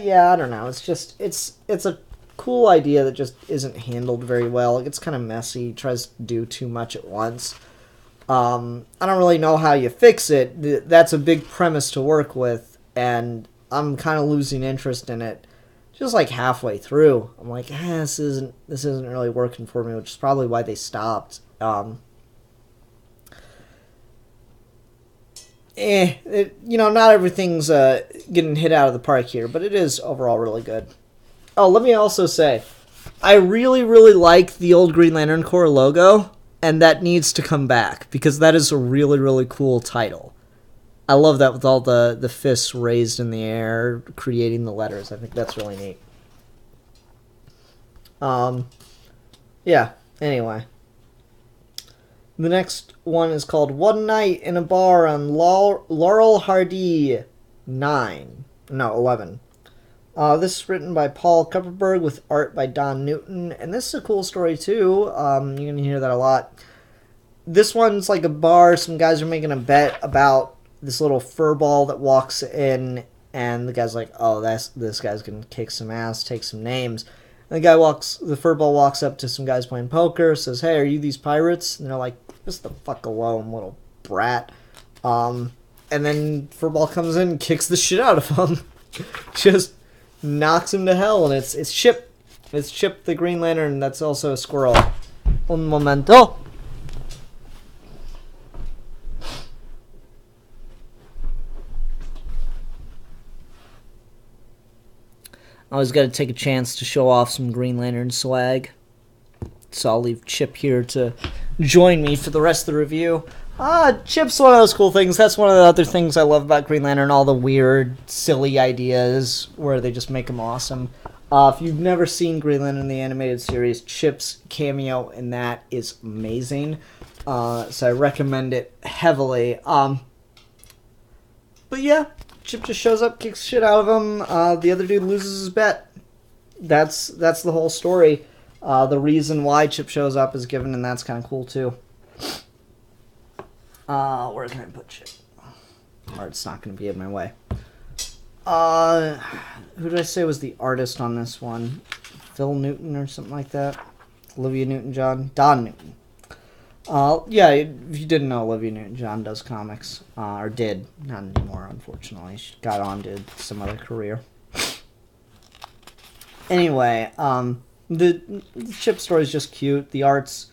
yeah, I don't know. It's a cool idea that just isn't handled very well. It gets kind of messy. Tries to do too much at once. I don't really know how you fix it. That's a big premise to work with, and I'm kind of losing interest in it. Just like halfway through, I'm like, this isn't really working for me, which is probably why they stopped. Not everything's getting hit out of the park here, but it is overall really good. Oh, let me also say, I really, really like the old Green Lantern Corps logo, and that needs to come back, because that is a really, really cool title. I love that with all the fists raised in the air, creating the letters. I think that's really neat. Yeah, anyway. The next one is called One Night in a Bar on Laurel Hardy 11. This is written by Paul Kupperberg with art by Don Newton, and this is a cool story too. You're going to hear that a lot. This one's like a bar. Some guys are making a bet about this little furball that walks in, and the guy's like, oh, this guy's gonna kick some ass, take some names. And the furball walks up to some guys playing poker, says, hey, are you these pirates? And they're like, just the fuck alone, little brat. And then furball comes in and kicks the shit out of him. Just knocks him to hell, and it's Chip. It's Chip the Green Lantern, that's also a squirrel. Un momento. I always got to take a chance to show off some Green Lantern swag. So I'll leave Chip here to join me for the rest of the review. Chip's one of those cool things. That's one of the other things I love about Green Lantern. All the weird, silly ideas where they just make them awesome. If you've never seen Green Lantern, the animated series, Chip's cameo in that is amazing. So I recommend it heavily. But yeah. Chip just shows up, kicks shit out of him. The other dude loses his bet. That's the whole story. The reason why Chip shows up is given, and that's kind of cool too. Where can I put Chip? Or it's not going to be in my way. Who did I say was the artist on this one? Phil Newton or something like that? Olivia Newton-John? Don Newton. Yeah, if you didn't know, Olivia Newton-John does comics, or did, not anymore, unfortunately. She got on to some other career. Anyway, the Chip story is just cute. The art's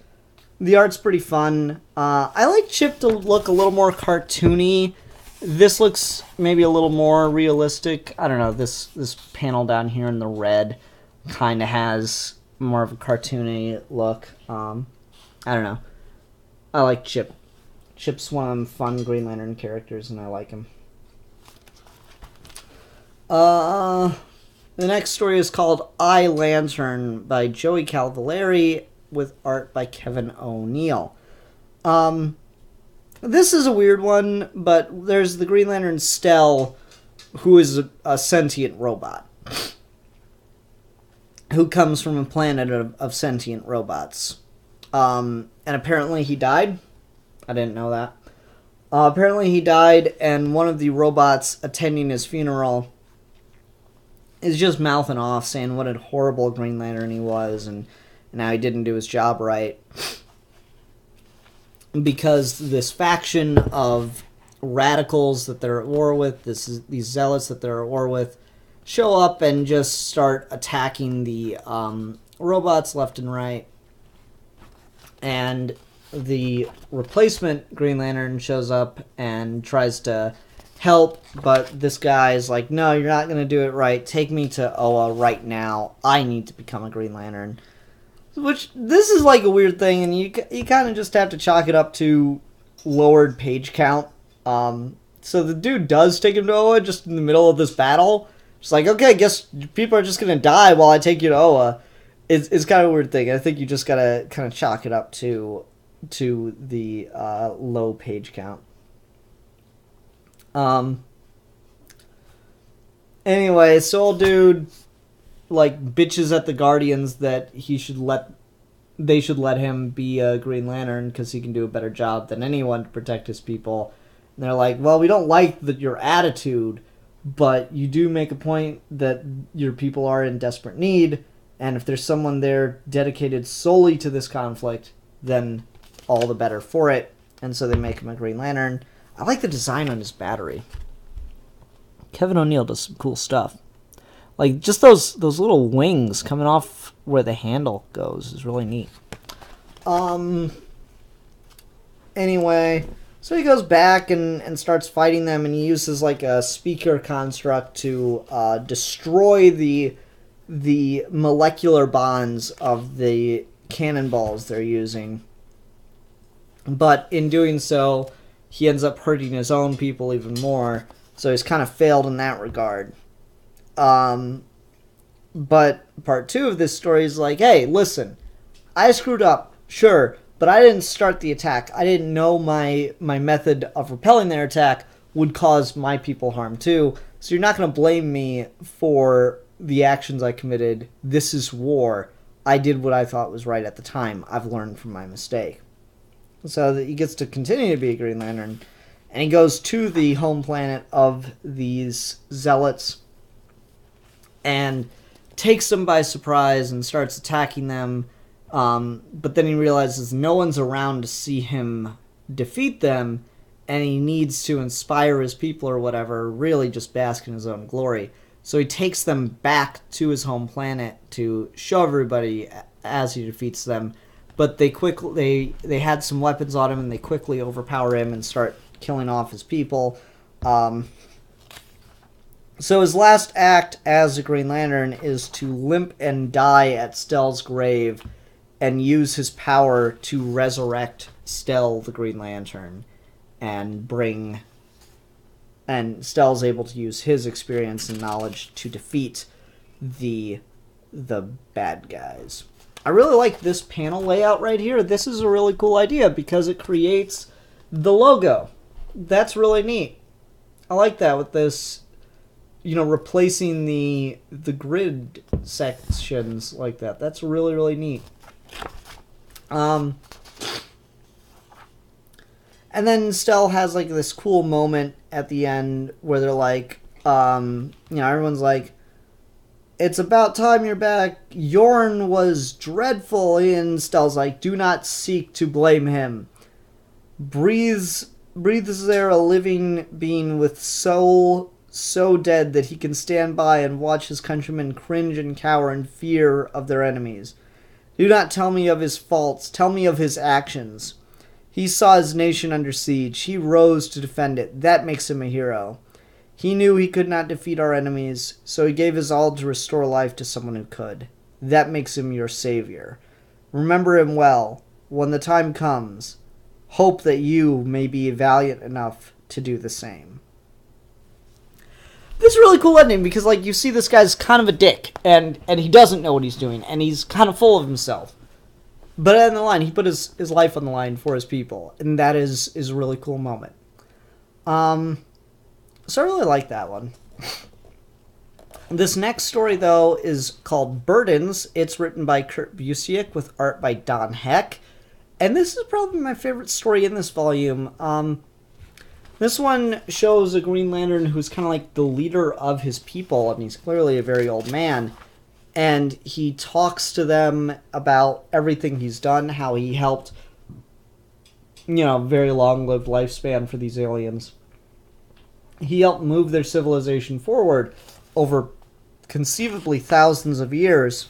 pretty fun. I like Chip to look a little more cartoony. This looks maybe a little more realistic. I don't know. This panel down here in the red kind of has more of a cartoony look. I don't know. I like Chip. Chip's one of them fun Green Lantern characters, and I like him. The next story is called I, Lantern by Joey Cavalieri with art by Kevin O'Neill. This is a weird one, but there's the Green Lantern Stell, who is a sentient robot. Who comes from a planet of sentient robots. And apparently he died. I didn't know that. Apparently he died, and one of the robots attending his funeral is just mouthing off, saying what a horrible Green Lantern he was, and how he didn't do his job right. Because this faction of radicals that they're at war with, these zealots that they're at war with, show up and just start attacking the robots left and right. And the replacement Green Lantern shows up and tries to help, but this guy is like, no, you're not going to do it right. Take me to Oa right now. I need to become a Green Lantern. Which, this is like a weird thing, and you kind of just have to chalk it up to lowered page count. So the dude does take him to Oa just in the middle of this battle. Just like, okay, I guess people are just going to die while I take you to Oa. It's kind of a weird thing. I think you just got to kind of chalk it up to to the low page count. Anyway, so old dude like bitches at the Guardians that they should let him be a Green Lantern because he can do a better job than anyone to protect his people. And they're like, well, we don't like your attitude, but you do make a point that your people are in desperate need, and if there's someone there dedicated solely to this conflict, then all the better for it. And so they make him a Green Lantern. I like the design on his battery. Kevin O'Neill does some cool stuff. Like, just those little wings coming off where the handle goes is really neat. Anyway, so he goes back and starts fighting them, and he uses, like, a speaker construct to destroy the molecular bonds of the cannonballs they're using. But in doing so, he ends up hurting his own people even more, so he's kind of failed in that regard. But part 2 of this story is like, hey, listen, I screwed up, sure, but I didn't start the attack. I didn't know my method of repelling their attack would cause my people harm too, so you're not going to blame me for the actions I committed. This is war. I did what I thought was right at the time. I've learned from my mistake. So that he gets to continue to be a Green Lantern, and he goes to the home planet of these zealots and takes them by surprise and starts attacking them, but then he realizes no one's around to see him defeat them, and he needs to inspire his people or whatever, really just bask in his own glory. So he takes them back to his home planet to show everybody as he defeats them, but they had some weapons on him, and they quickly overpower him and start killing off his people. So his last act as a Green Lantern is to limp and die at Stell's grave and use his power to resurrect Stell the Green Lantern and Stell's able to use his experience and knowledge to defeat the bad guys. I really like this panel layout right here. This is a really cool idea because it creates the logo. That's really neat. I like that with this, replacing the grid sections like that. That's really, really neat. And then Stell has like this cool moment at the end where they're like, everyone's like, it's about time you're back. Yorn was dreadful. And Stell's like, do not seek to blame him. Breathes there a living being with soul so dead that he can stand by and watch his countrymen cringe and cower in fear of their enemies. Do not tell me of his faults. Tell me of his actions. He saw his nation under siege. He rose to defend it. That makes him a hero. He knew he could not defeat our enemies, so he gave his all to restore life to someone who could. That makes him your savior. Remember him well. When the time comes, hope that you may be valiant enough to do the same. This is a really cool ending because, you see this guy's kind of a dick, and he doesn't know what he's doing, and he's kind of full of himself. But in the line, he put his life on the line for his people, and that is a really cool moment. So I really like that one. This next story, though, is called Burdens. It's written by Kurt Busiek with art by Don Heck. And this is probably my favorite story in this volume. This one shows a Green Lantern who's kind of like the leader of his people. I mean, he's clearly a very old man. And he talks to them about everything he's done, how he helped, very long-lived lifespan for these aliens. He helped move their civilization forward over conceivably thousands of years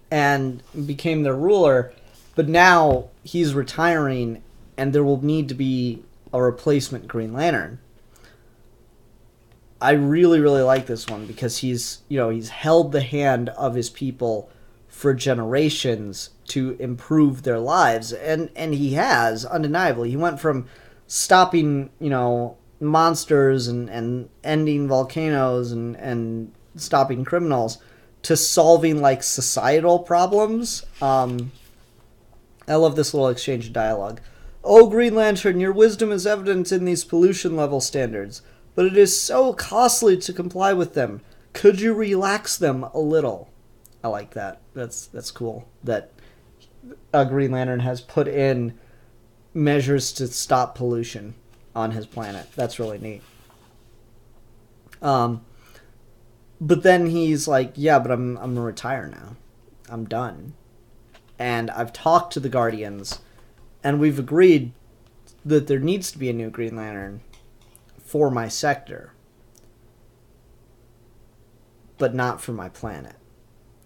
and became their ruler. But now he's retiring and there will need to be a replacement Green Lantern. I really, really like this one because he's held the hand of his people for generations to improve their lives. And he has, undeniably. He went from stopping, monsters and ending volcanoes and stopping criminals to solving, societal problems. And I love this little exchange of dialogue. "Oh, Green Lantern, your wisdom is evident in these pollution level standards, but it is so costly to comply with them. Could you relax them a little?" I like that. That's cool. That a Green Lantern has put in measures to stop pollution on his planet. That's really neat. But then he's like, "Yeah, but I'm gonna retire now. I'm done. And I've talked to the Guardians, and we've agreed that there needs to be a new Green Lantern for my sector, but not for my planet.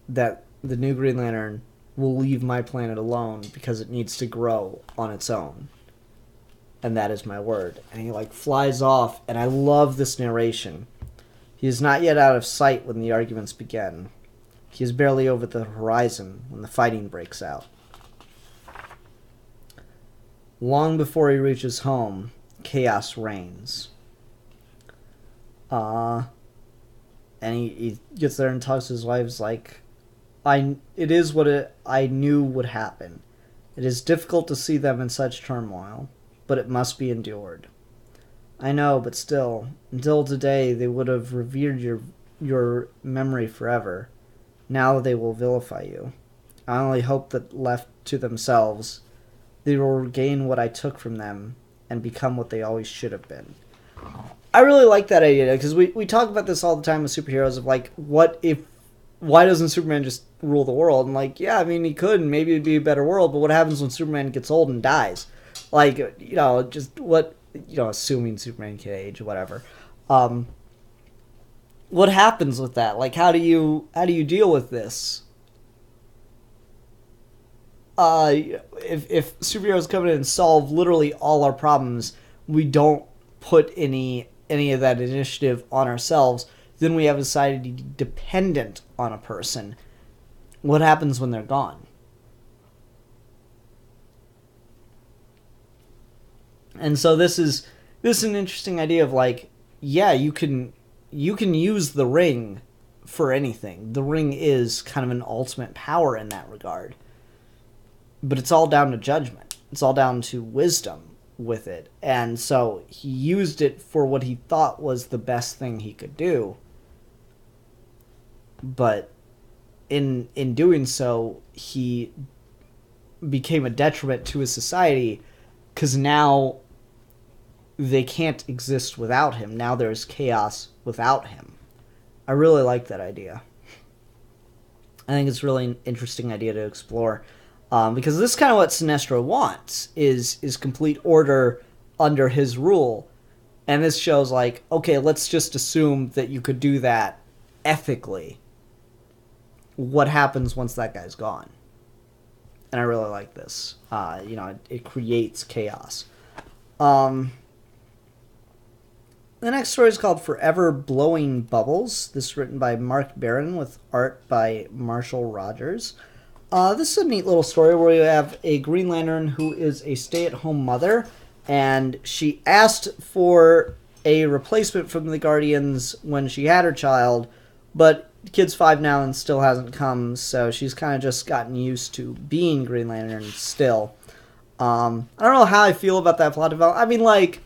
That the new Green Lantern will leave my planet alone because it needs to grow on its own. And that is my word." And he like flies off, and I love this narration. He is not yet out of sight when the arguments begin. He is barely over the horizon when the fighting breaks out. Long before he reaches home, chaos reigns. And he gets there and talks to his wife. He's like, it is what I knew would happen. It is difficult to see them in such turmoil, but it must be endured. I know, but still, until today they would have revered your memory forever. Now they will vilify you. I only hope that left to themselves, they will regain what I took from them and become what they always should have been. I really like that idea, because we talk about this all the time with superheroes of like, why doesn't Superman just rule the world? And like, yeah, I mean, he could, and maybe it'd be a better world, but what happens when Superman gets old and dies? Like, just what, assuming Superman can age or whatever. What happens with that? Like, how do you deal with this? If superheroes come in and solve literally all our problems, we don't put any of that initiative on ourselves, then we have a society dependent on a person. What happens when they're gone? And so this is an interesting idea of like, yeah, you can use the ring for anything. The ring is kind of an ultimate power in that regard. But it's all down to judgment. It's all down to wisdom with it. And so he used it for what he thought was the best thing he could do. But in doing so, he became a detriment to his society, because now they can't exist without him. Now there's chaos without him. I really like that idea. I think it's really an interesting idea to explore. Because this is kind of what Sinestro wants, is complete order under his rule. And this shows like, okay, let's just assume that you could do that ethically. What happens once that guy's gone? And I really like this. It creates chaos. The next story is called Forever Blowing Bubbles. This is written by Mark Barron with art by Marshall Rogers. This is a neat little story where you have a Green Lantern who is a stay-at-home mother, and she asked for a replacement from the Guardians when she had her child, but the kid's 5 now and still hasn't come, so she's kind of just gotten used to being Green Lantern still. I don't know how I feel about that plot development. I mean, like,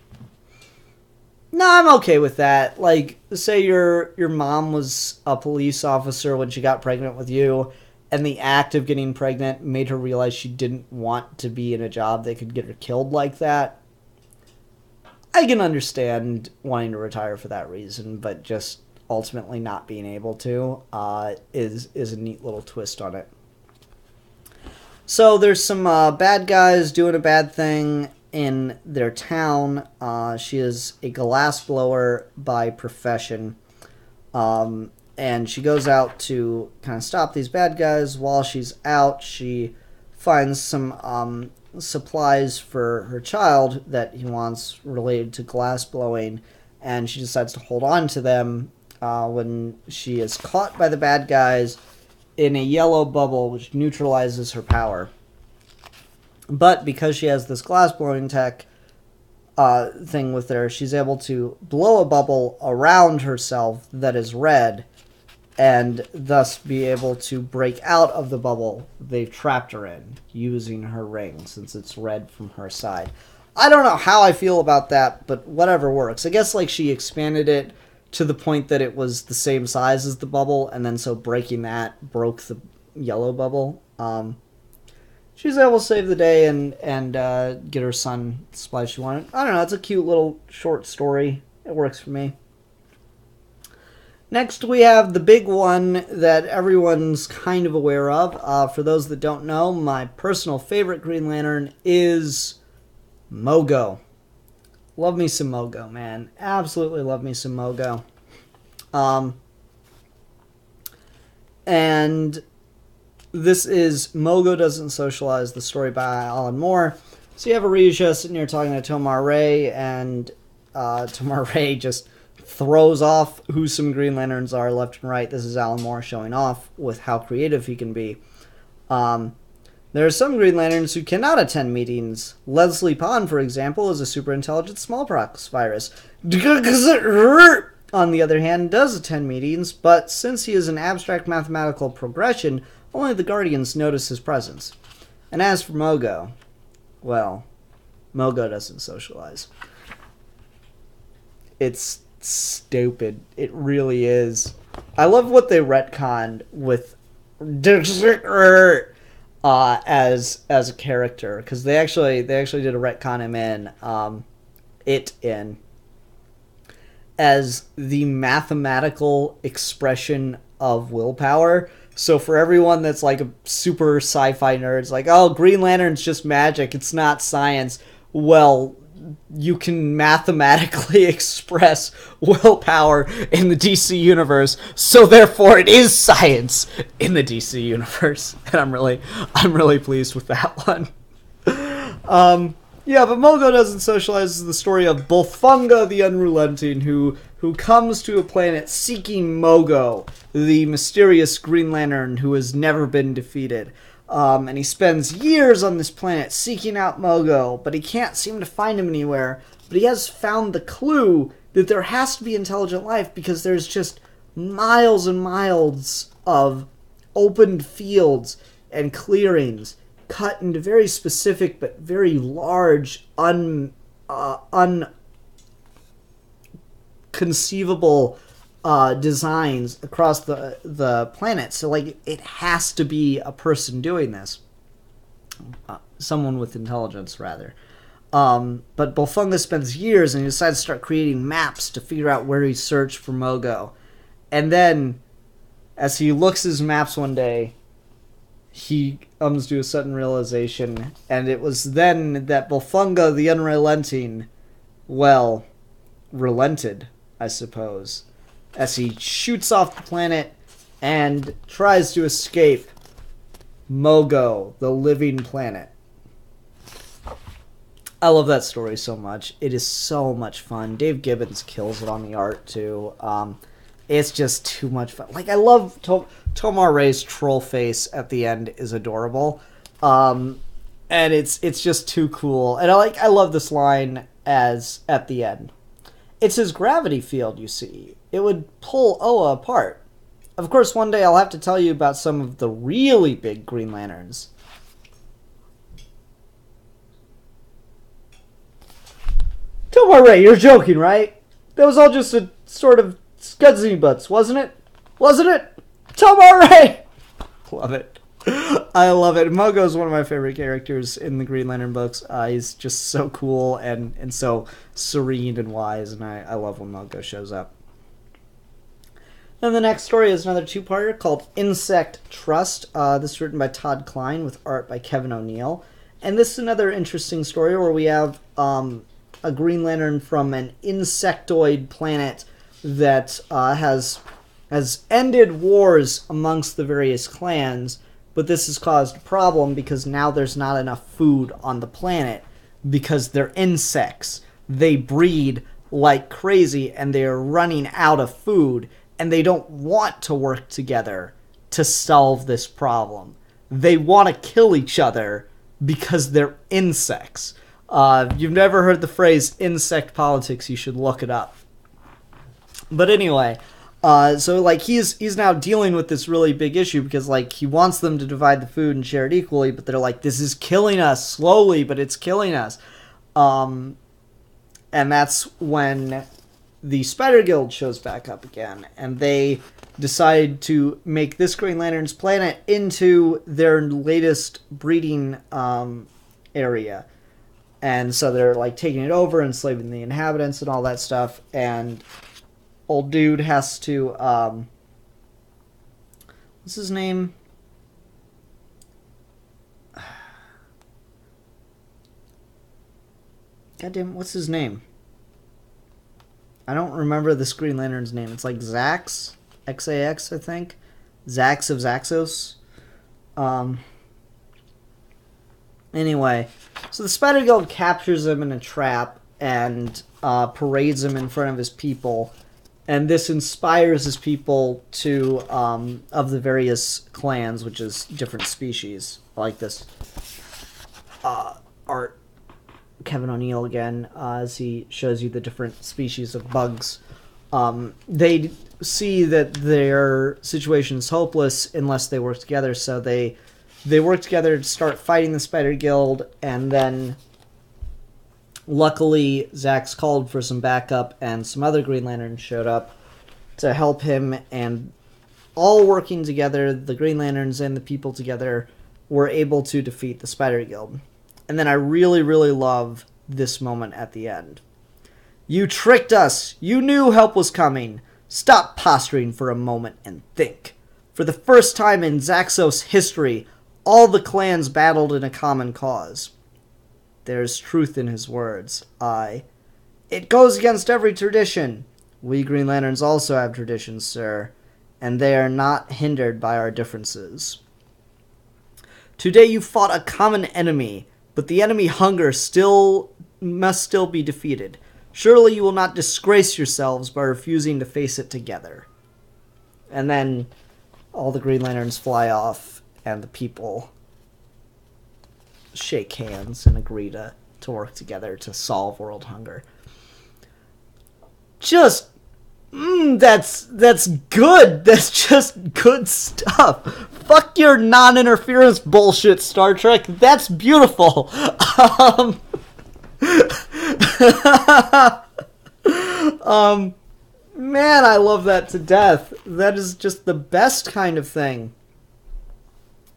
no, I'm okay with that. Like, say your mom was a police officer when she got pregnant with you, and the act of getting pregnant made her realize she didn't want to be in a job that could get her killed like that. I can understand wanting to retire for that reason, but just ultimately not being able to is a neat little twist on it. So there's some bad guys doing a bad thing in their town. She is a glassblower by profession. And she goes out to kind of stop these bad guys. While she's out, she finds some supplies for her child that he wants related to glass blowing, and she decides to hold on to them when she is caught by the bad guys in a yellow bubble, which neutralizes her power. But because she has this glass blowing tech thing with her, she's able to blow a bubble around herself that is red, and thus be able to break out of the bubble they've trapped her in using her ring, since it's red from her side. I don't know how I feel about that, but whatever works. I guess like she expanded it to the point that it was the same size as the bubble, and then so breaking that broke the yellow bubble. She's able to save the day and get her son the supply she wanted. I don't know, it's a cute little short story. It works for me. Next, we have the big one that everyone's kind of aware of. For those that don't know, my personal favorite Green Lantern is Mogo. Love me some Mogo, man. Absolutely love me some Mogo. And this is Mogo Doesn't Socialize, the story by Alan Moore. So you have Arisha sitting here talking to Tomar Ray, and Tomar Ray just throws off who some Green Lanterns are left and right. This is Alan Moore showing off with how creative he can be. There are some Green Lanterns who cannot attend meetings. Leslie Pond, for example, is a super intelligent smallpox virus. On the other hand, does attend meetings, but since he is an abstract mathematical progression, only the Guardians notice his presence. And as for Mogo, well, Mogo doesn't socialize. It's stupid. It really is. I love what they retconned with as a character, because they actually did a retcon him in as the mathematical expression of willpower. So for everyone that's like a super sci-fi nerd, it's like, oh, Green Lantern's just magic, it's not science. Well, you can mathematically express willpower in the DC universe, so therefore it is science in the DC universe. And I'm really pleased with that one. Yeah, but Mogo Doesn't Socialize is the story of Bolfunga the Unrelenting, who comes to a planet seeking Mogo, the mysterious Green Lantern who has never been defeated. And he spends years on this planet seeking out Mogo, but he can't seem to find him anywhere. But he has found the clue that there has to be intelligent life, because there's just miles and miles of opened fields and clearings cut into very specific but very large, unconceivable designs across the planet. So like, it has to be a person doing this, someone with intelligence rather. But Bolfunga spends years, and he decides to start creating maps to figure out where he searched for Mogo. And then as he looks at his maps one day, he comes to a sudden realization, and it was then that Bolfunga the Unrelenting, well, relented, I suppose, as he shoots off the planet and tries to escape Mogo, the living planet. I love that story so much. It is so much fun. Dave Gibbons kills it on the art, too. It's just too much fun. Like, I love Tomar Ray's troll face at the end is adorable. And it's just too cool. And I love this line as at the end. It's his gravity field, you see. It would pull Oa apart. Of course, one day I'll have to tell you about some of the really big Green Lanterns. Tomar Ray, you're joking, right? That was all just a sort of scudsy butts, wasn't it? Wasn't it? Tomar Ray! Love it. I love it. Mogo's one of my favorite characters in the Green Lantern books. He's just so cool and so serene and wise, and I love when Mogo shows up. Then the next story is another two-parter called Insect Trust. This is written by Todd Klein with art by Kevin O'Neill. And this is another interesting story where we have a Green Lantern from an insectoid planet that has ended wars amongst the various clans, but this has caused a problem because now there's not enough food on the planet because they're insects. They breed like crazy and they're running out of food, and they don't want to work together to solve this problem. They want to kill each other because they're insects. If you've never heard the phrase insect politics, you should look it up. But anyway, So like he's now dealing with this really big issue because like he wants them to divide the food and share it equally, but they're like, this is killing us slowly, but it's killing us. And that's when the Spider Guild shows back up again, and they decide to make this Green Lantern's planet into their latest breeding area. And so they're like taking it over, enslaving the inhabitants and all that stuff, and old dude has to what's his name? Goddamn, what's his name? I don't remember this Green Lantern's name. It's like Zax, X-A-X, I think. Zax of Zaxos. Anyway, so the Spider Guild captures him in a trap and parades him in front of his people. And this inspires his people to, of the various clans, which is different species. I like this art. Kevin O'Neill again, as he shows you the different species of bugs. They see that their situation is hopeless unless they work together, so they work together to start fighting the Spider Guild, and then luckily Zax called for some backup, and some other Green Lanterns showed up to help him, and all working together, the Green Lanterns and the people together, were able to defeat the Spider Guild. And then I really, really love this moment at the end. You tricked us! You knew help was coming! Stop posturing for a moment and think. For the first time in Zaxos history, all the clans battled in a common cause. There's truth in his words. It goes against every tradition. We Green Lanterns also have traditions, sir, and they are not hindered by our differences. Today you fought a common enemy, but the enemy hunger must still be defeated. Surely you will not disgrace yourselves by refusing to face it together. And then all the Green Lanterns fly off, and the people shake hands and agree to work together to solve world hunger. Just, that's good. That's just good stuff. Fuck your non-interference bullshit, Star Trek. That's beautiful. Man, I love that to death. That is just the best kind of thing.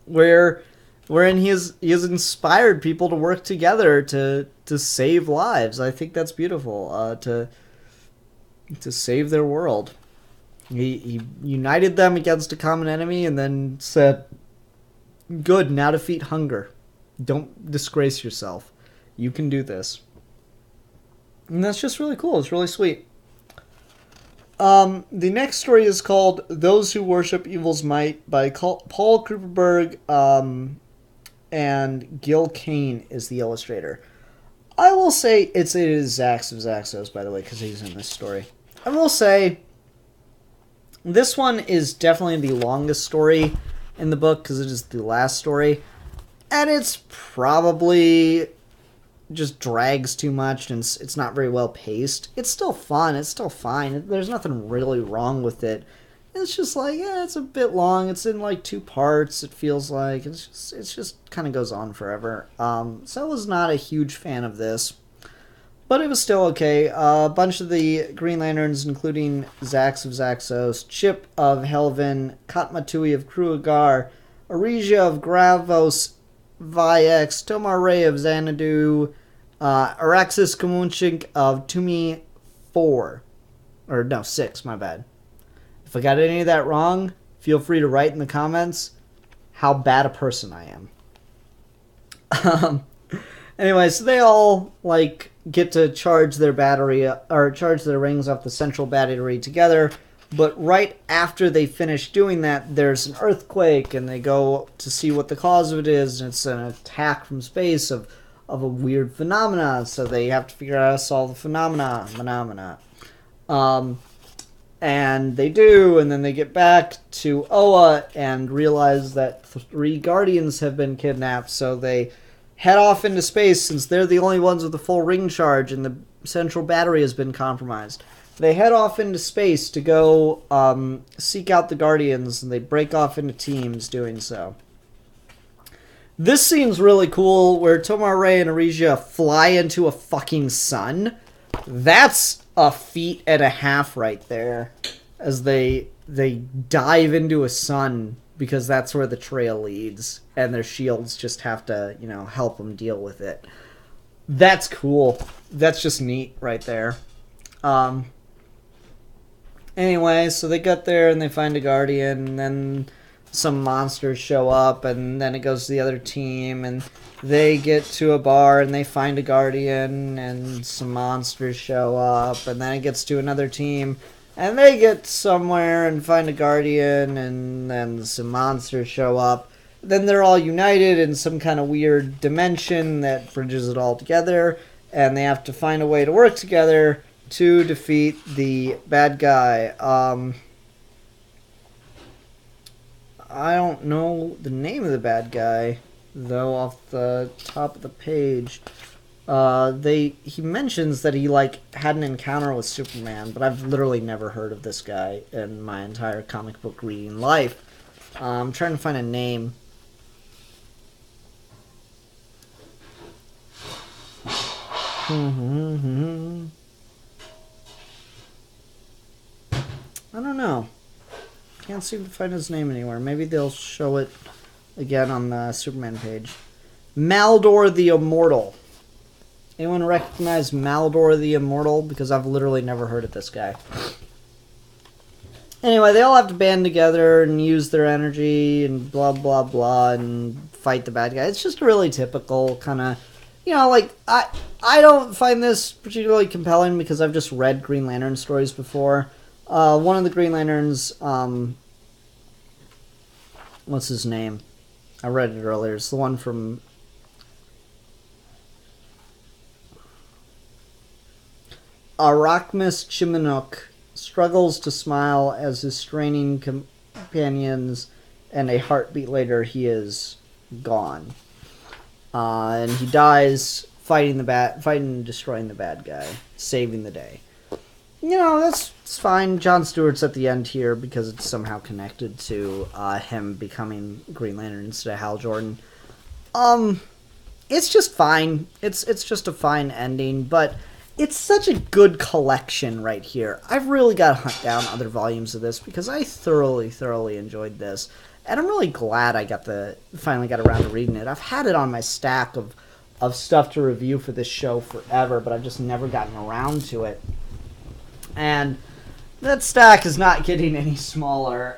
Wherein he has inspired people to work together to save lives. I think that's beautiful. To save their world. He united them against a common enemy and then said, good, now defeat hunger. Don't disgrace yourself. You can do this. And that's just really cool. It's really sweet. The next story is called Those Who Worship Evil's Might by Paul Kupperberg, and Gil Kane is the illustrator. I will say it is Zax of Zaxos, by the way, because he's in this story. I will say this one is definitely the longest story in the book because it is the last story, and it's probably just drags too much and it's not very well paced. It's still fun. It's still fine. There's nothing really wrong with it. It's just like, yeah, it's a bit long. It's in like 2 parts. It feels like it's just kind of goes on forever. So I was not a huge fan of this, but it was still okay. A bunch of the Green Lanterns, including Zax of Zaxos, Chip of Helvin, Katmatui of Kruagar, Arisia of Gravos, Viex, Tomare of Xanadu, Araxis Kamunchik of Tumi 6, my bad. If I got any of that wrong, feel free to write in the comments how bad a person I am. Anyway, so they all like get to charge their battery or charge their rings off the central battery together, but right after they finish doing that, there's an earthquake, and they go to see what the cause of it is, and it's an attack from space of a weird phenomena, so they have to figure out how to solve the phenomena. And they do, and then they get back to Oa and realize that 3 Guardians have been kidnapped, so they head off into space since they're the only ones with a full ring charge and the central battery has been compromised. They head off into space to go seek out the Guardians, and they break off into teams doing so. This scene's really cool, where Tomari and Arisia fly into a fucking sun. That's a feat and a half right there, as they dive into a sun, because that's where the trail leads, and their shields just have to, you know, help them deal with it. That's cool. That's just neat right there. Anyway, so they get there and they find a Guardian, and then some monsters show up, and then it goes to the other team, and they get to a bar and they find a Guardian, and some monsters show up, and then it gets to another team, and they get somewhere and find a Guardian, and then some monsters show up. Then they're all united in some kind of weird dimension that bridges it all together, and they have to find a way to work together to defeat the bad guy. I don't know the name of the bad guy, though, off the top of the page. He mentions that he, like, had an encounter with Superman, but I've literally never heard of this guy in my entire comic book reading life. I'm trying to find a name. I don't know. Can't seem to find his name anywhere. Maybe they'll show it again on the Superman page. Maldor the Immortal. Anyone recognize Maldor the Immortal? Because I've literally never heard of this guy. Anyway, they all have to band together and use their energy and blah, blah, blah, and fight the bad guy. It's just a really typical kind of, you know, like, I don't find this particularly compelling because I've just read Green Lantern stories before. One of the Green Lanterns, what's his name? I read it earlier. It's the one from Arachmus Chiminuk struggles to smile as his straining companions, and a heartbeat later he is gone. And he dies fighting and destroying the bad guy, saving the day. You know, it's fine. Jon Stewart's at the end here because it's somehow connected to him becoming Green Lantern instead of Hal Jordan. It's just fine. It's just a fine ending, but it's such a good collection right here. I've really got to hunt down other volumes of this because I thoroughly enjoyed this. And I'm really glad I finally got around to reading it. I've had it on my stack of stuff to review for this show forever, but I've just never gotten around to it. And that stack is not getting any smaller.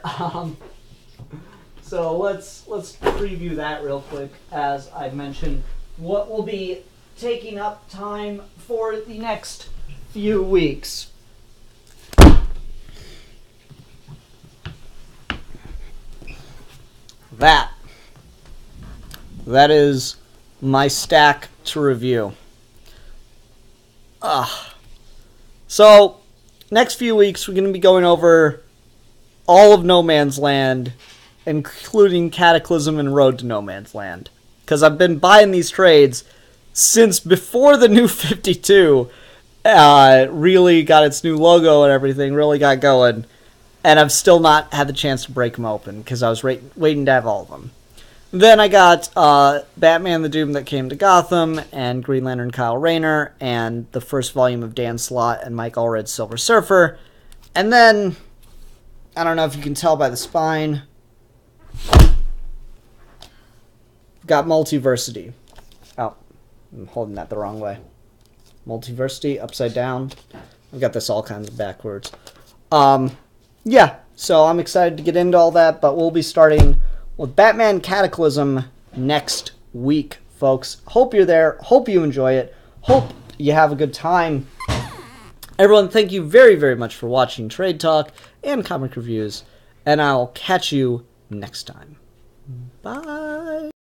So let's preview that real quick. As I mentioned, what will be taking up time for the next few weeks. That is my stack to review. So, next few weeks we're going to be going over all of No Man's Land, including Cataclysm and Road to No Man's Land. Because I've been buying these trades since before the New 52 really got its new logo and everything, really got going. And I've still not had the chance to break them open because I was waiting to have all of them. Then I got Batman the Doom That Came to Gotham and Green Lantern Kyle Rayner and the first volume of Dan Slott and Mike Allred's Silver Surfer. And then, I don't know if you can tell by the spine, got Multiversity. Oh, I'm holding that the wrong way. Multiversity, upside down. I've got this all kinds of backwards. Yeah, so I'm excited to get into all that, but we'll be starting with Batman Cataclysm next week, folks. Hope you're there. Hope you enjoy it. Hope you have a good time. Everyone, thank you very much for watching Trade Talk and Comic Reviews, and I'll catch you next time. Bye.